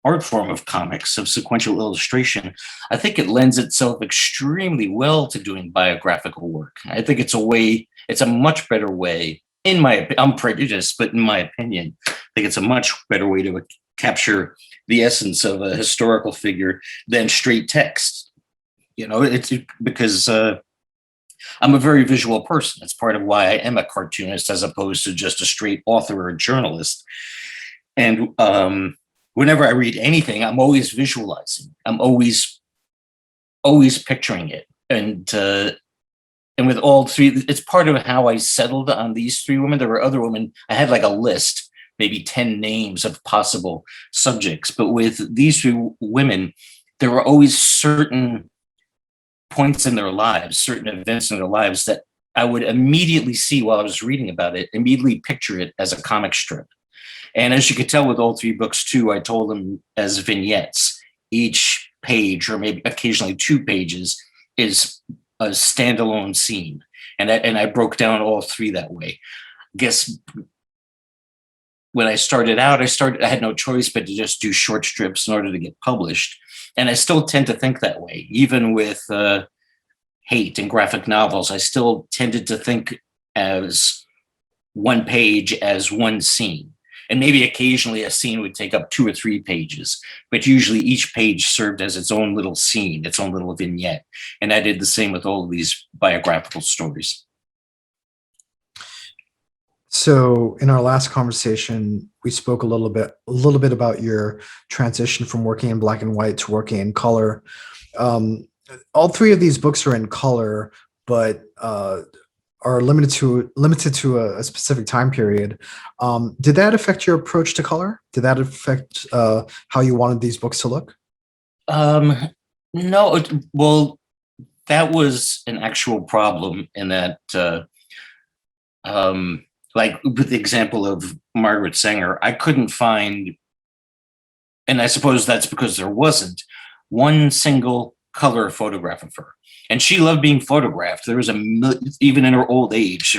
art form of comics, of sequential illustration, I think it lends itself extremely well to doing biographical work. I think it's a much better way, I'm prejudiced, but in my opinion, I think it's a much better way to capture the essence of a historical figure than straight text. You know, it's because I'm a very visual person. It's part of why I am a cartoonist as opposed to just a straight author or journalist. And whenever I read anything, I'm always visualizing. I'm always picturing it. And with all three, it's part of how I settled on these three women. There were other women. I had like a list, maybe 10 names of possible subjects. But with these three women, there were always certain points in their lives, certain events in their lives that I would immediately see while I was reading about it, immediately picture it as a comic strip. And as you could tell with all three books too, I told them as vignettes. Each page, or maybe occasionally 2 pages, is a standalone scene. And I broke down all three that way. I guess when I started out, I had no choice but to just do short strips in order to get published. And I still tend to think that way. Even with Hate and graphic novels, I still tended to think as one page as one scene. And maybe occasionally a scene would take up 2 or 3 pages, but usually each page served as its own little scene, its own little vignette. And I did the same with all of these biographical stories. So in our last conversation, we spoke a little bit about your transition from working in black and white to working in color. All three of these books are in color, but are limited to a specific time period. Did that affect your approach to color? Did that affect how you wanted these books to look? No, well, that was an actual problem in that, like with the example of Margaret Sanger, I couldn't find, and I suppose that's because there wasn't one single color photograph of her. And she loved being photographed. There was even in her old age,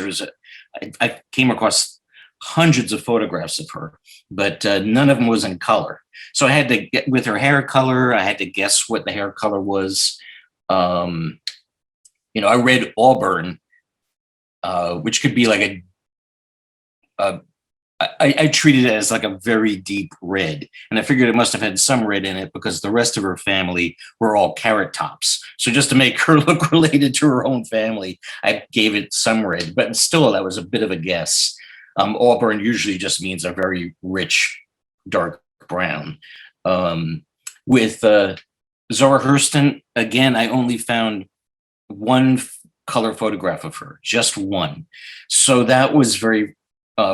I came across hundreds of photographs of her, but none of them was in color. So I had to get with her hair color. I had to guess what the hair color was. I read auburn, which could be like a I treated it as like a very deep red. And I figured it must have had some red in it because the rest of her family were all carrot tops. So just to make her look related to her own family, I gave it some red. But still, that was a bit of a guess. Auburn usually just means a very rich, dark brown. With Zora Hurston, again, I only found one color photograph of her, just one. So that was very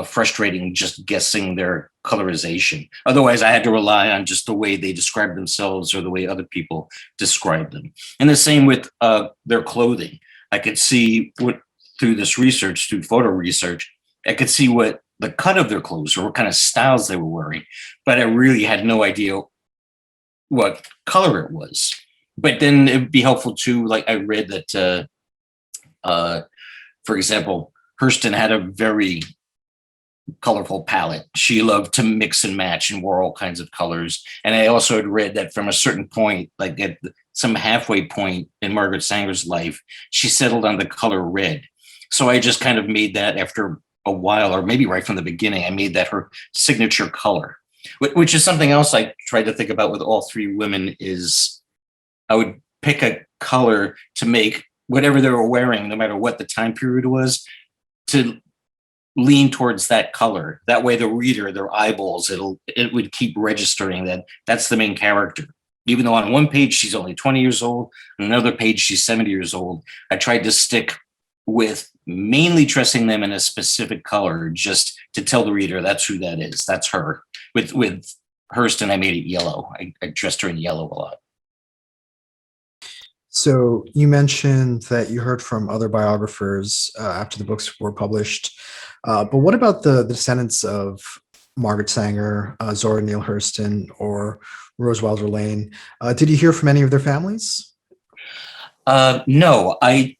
frustrating, just guessing their colorization. Otherwise, I had to rely on just the way they describe themselves or the way other people describe them. And the same with their clothing. I could see through this research, through photo research, I could see what the cut of their clothes or what kind of styles they were wearing, but I really had no idea what color it was. But then it'd be helpful too. Like I read that, for example, Hurston had a very colorful palette. She loved to mix and match and wore all kinds of colors. And I also had read that from a certain point, like at some halfway point in Margaret Sanger's life, she settled on the color red. So I just kind of made that after a while, or maybe right from the beginning, I made that her signature color, which is something else I tried to think about with all three women is I would pick a color to make whatever they were wearing, no matter what the time period was, to lean towards that color. That way the reader, their eyeballs, it would keep registering that that's the main character. Even though on one page she's only 20 years old, on another page she's 70 years old, I tried to stick with mainly dressing them in a specific color just to tell the reader that's who that is. That's her. With Hurston, I made it yellow. I dressed her in yellow a lot. So you mentioned that you heard from other biographers after the books were published. But what about the descendants of Margaret Sanger, Zora Neale Hurston, or Rose Wilder Lane? Did you hear from any of their families? No, I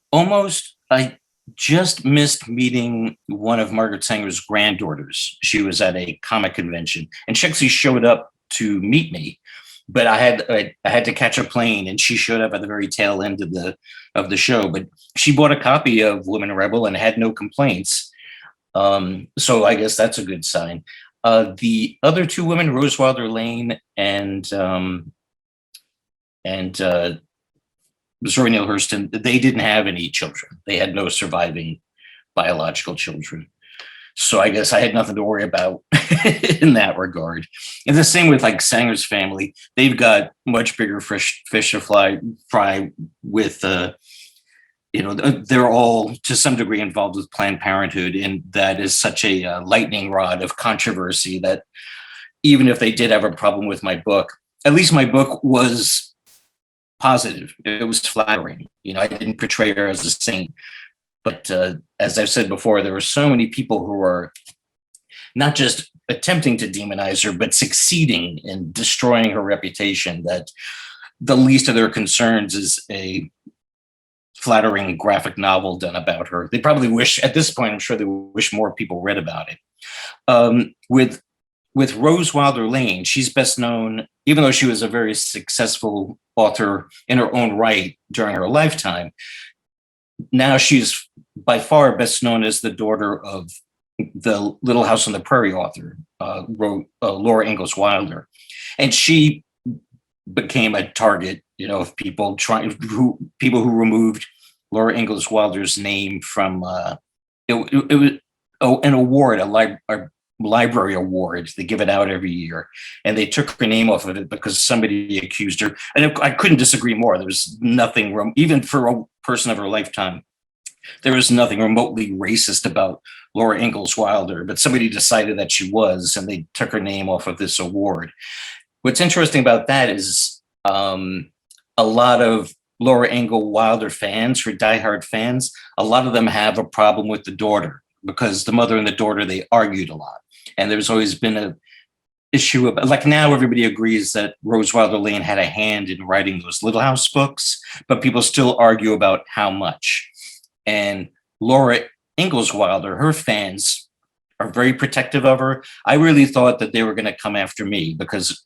just missed meeting one of Margaret Sanger's granddaughters. She was at a comic convention and she actually showed up to meet me, but I had to catch a plane and she showed up at the very tail end of the show. But she bought a copy of Women Rebel and had no complaints. So I guess that's a good sign. The other two women, Rose Wilder Lane and Zora Neale Hurston, they didn't have any children. They had no surviving biological children. So I guess I had nothing to worry about in that regard. And the same with like Sanger's family. They've got much bigger fish to fry with, they're all to some degree involved with Planned Parenthood. And that is such a lightning rod of controversy that even if they did have a problem with my book, at least my book was positive. It was flattering. I didn't portray her as a saint. But as I've said before, there were so many people who are not just attempting to demonize her, but succeeding in destroying her reputation that the least of their concerns is a flattering graphic novel done about her. They probably wish, at this point, I'm sure they wish more people read about it. With Rose Wilder Lane, she's best known, even though she was a very successful author in her own right during her lifetime, now she's by far best known as the daughter of the Little House on the Prairie author, Laura Ingalls Wilder. And she became a target, of people who removed Laura Ingalls Wilder's name from it was an award, a library award. They give it out every year, and they took her name off of it because somebody accused her. And I couldn't disagree more. There was nothing wrong, even for a person of her lifetime. There was nothing remotely racist about Laura Ingalls Wilder, but somebody decided that she was, and they took her name off of this award. What's interesting about that is a lot of Laura Ingalls Wilder fans, for diehard fans, a lot of them have a problem with the daughter because the mother and the daughter, they argued a lot. And there's always been a issue about, like, now everybody agrees that Rose Wilder Lane had a hand in writing those Little House books, but people still argue about how much. And Laura Ingalls Wilder, her fans are very protective of her. I really thought that they were going to come after me because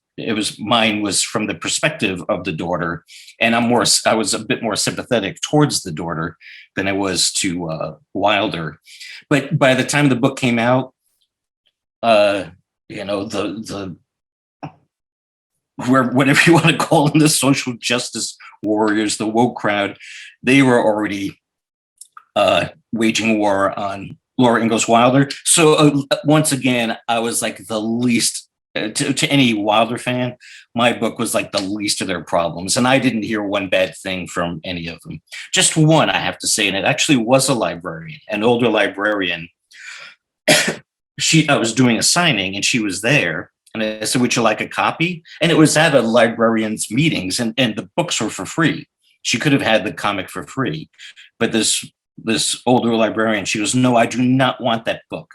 mine was from the perspective of the daughter, and I was a bit more sympathetic towards the daughter than I was to Wilder. But by the time the book came out, the whatever you want to call them, the social justice warriors, the woke crowd, they were already waging war on Laura Ingalls Wilder. So once again, I was like the least, to any Wilder fan, my book was like the least of their problems. And I didn't hear one bad thing from any of them. Just one, I have to say, and it actually was a librarian, an older librarian. I was doing a signing and she was there. And I said, would you like a copy? And it was at a librarian's meetings, and the books were for free. She could have had the comic for free. But this older librarian, she goes, no, I do not want that book.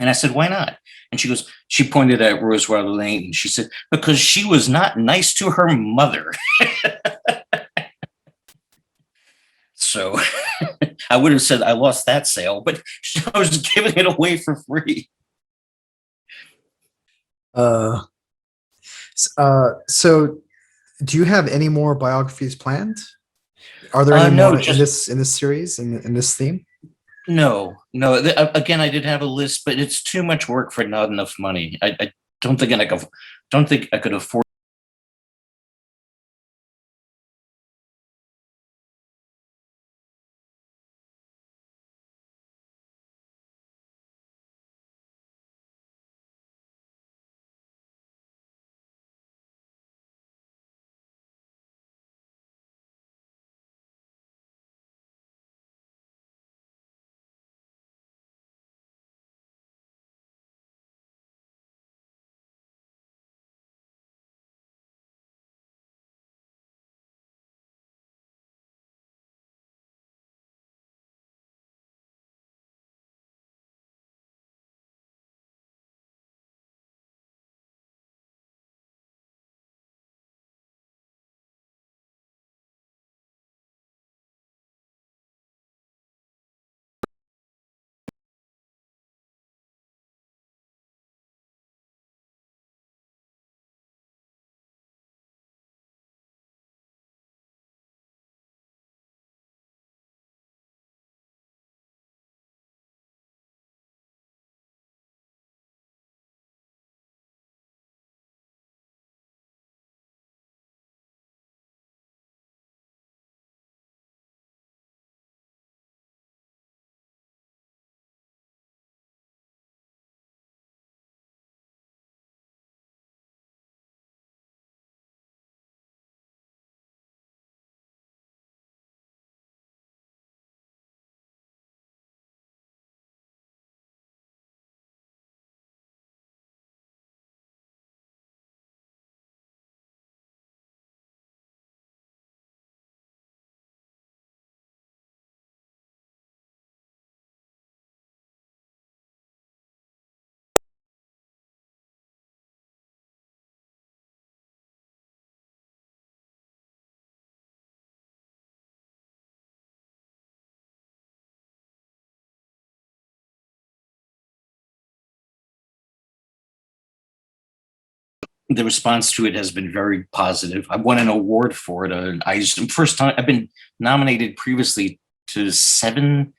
And I said, why not? And she pointed at Rose Wilder Lane, and she said, because she was not nice to her mother. So I would have said I lost that sale, but I was giving it away for free. So do you have any more biographies planned? Are there any No, more in this series, in this theme? No. Again, I did have a list, but it's too much work for not enough money. I don't think I could afford. The response to it has been very positive. I won an award for it. First time I've been nominated previously to 7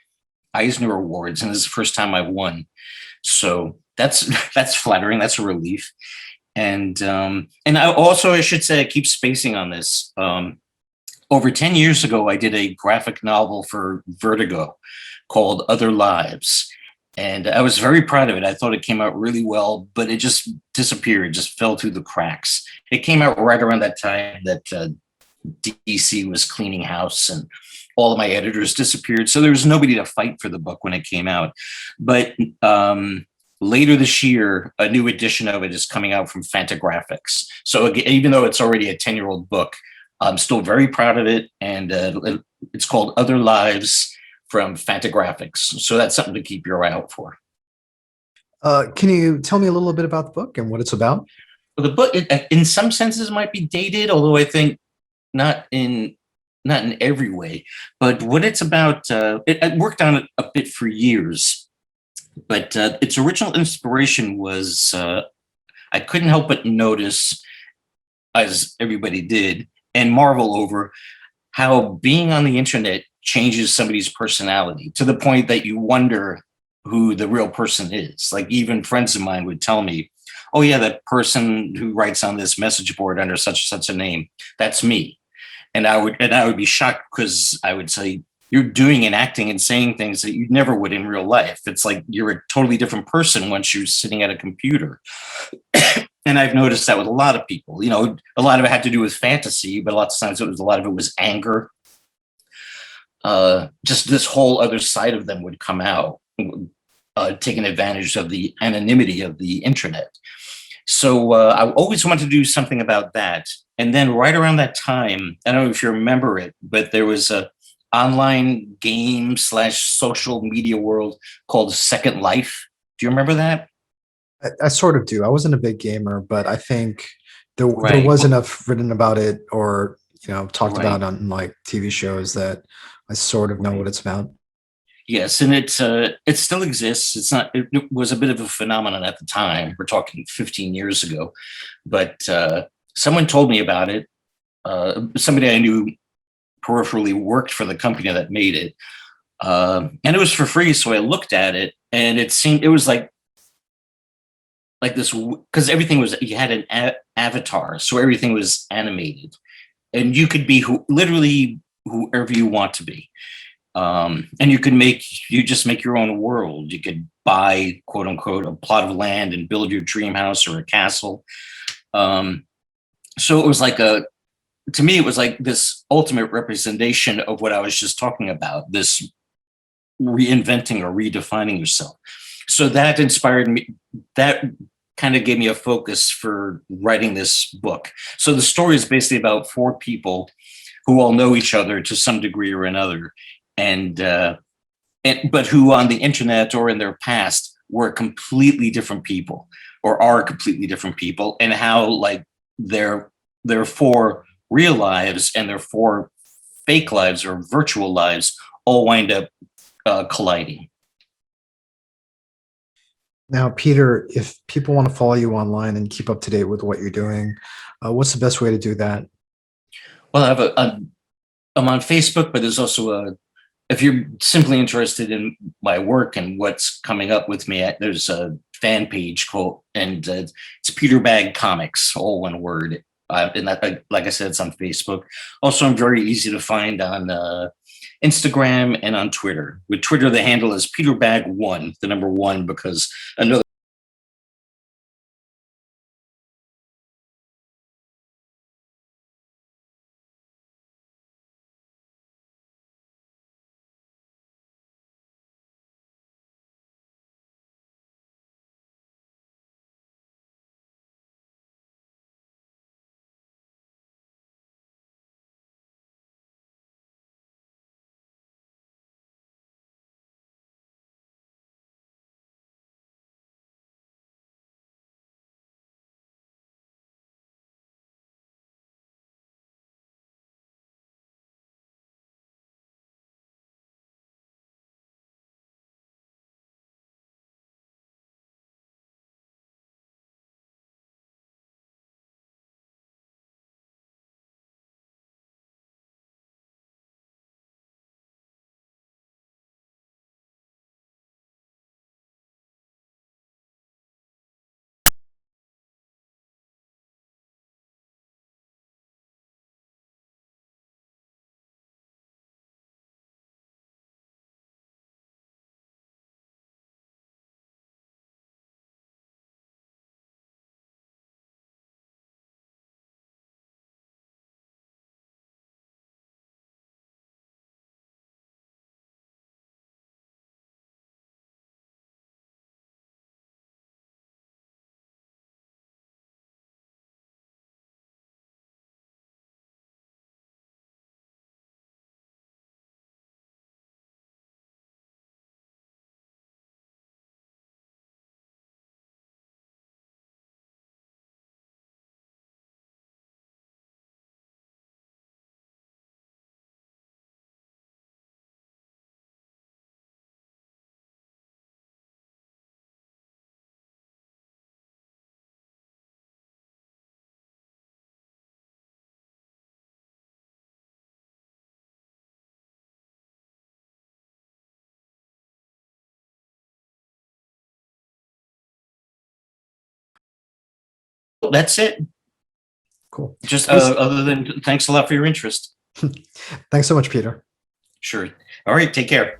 Eisner Awards, and this is the first time I've won. So that's flattering. That's a relief. And I should say, I keep spacing on this. Over 10 years ago, I did a graphic novel for Vertigo called Other Lives. And I was very proud of it. I thought it came out really well, but it just disappeared, just fell through the cracks. It came out right around that time that DC was cleaning house and all of my editors disappeared. So there was nobody to fight for the book when it came out. But later this year, a new edition of it is coming out from Fantagraphics. So again, even though it's already a 10-year-old book, I'm still very proud of it, and it's called Other Lives from Fantagraphics. So that's something to keep your eye out for. Can you tell me a little bit about the book and what it's about? Well, the book, in some senses, might be dated, although I think not in not in every way. But what it's about, I worked on it a bit for years, but its original inspiration was I couldn't help but notice, as everybody did, and marvel over how being on the internet changes somebody's personality to the point that you wonder who the real person is. Like even friends of mine would tell me, "Oh yeah, that person who writes on this message board under such a name, that's me." And I would be shocked because I would say, "You're doing and acting and saying things that you never would in real life. It's like you're a totally different person once you're sitting at a computer." And I've noticed that with a lot of people. A lot of it had to do with fantasy, but lots of times a lot of it was anger. Just this whole other side of them would come out, taking advantage of the anonymity of the internet. So I always wanted to do something about that. And then right around that time, I don't know if you remember it, but there was a online game slash social media world called Second Life. Do you remember that? I sort of do. I wasn't a big gamer, but I think there Right. was enough written about it or talked Right. about on like TV shows that I sort of know what Right. it's about. Yes, and it still exists. It's not. It was a bit of a phenomenon at the time. We're talking 15 years ago, but someone told me about it. Somebody I knew peripherally worked for the company that made it, and it was for free. So I looked at it, and it was like this because everything was you had an avatar, so everything was animated, and you could be literally whoever you want to be. And you just make your own world. You could buy, quote unquote, a plot of land and build your dream house or a castle. Um, so it was to me, it was like this ultimate representation of what I was just talking about, this reinventing or redefining yourself. So that inspired me. That kind of gave me a focus for writing this book. So the story is basically about four people who all know each other to some degree or another, and but who on the internet or in their past were completely different people or are completely different people, and how like their their four real lives and their four fake lives or virtual lives all wind up colliding. Now, Peter, if people want to follow you online and keep up to date with what you're doing, what's the best way to do that? Well, I'm on Facebook, but there's also if you're simply interested in my work and what's coming up with me, there's a fan page called, and it's Peter Bagge Comics, all one word. And that, like I said, it's on Facebook. Also, I'm very easy to find on Instagram and on Twitter. With Twitter, the handle is Peter Bagge One, the number one, because another That's it. Cool. Just Please- other than thanks a lot for your interest. Thanks so much, Peter. Sure. All right. Take care.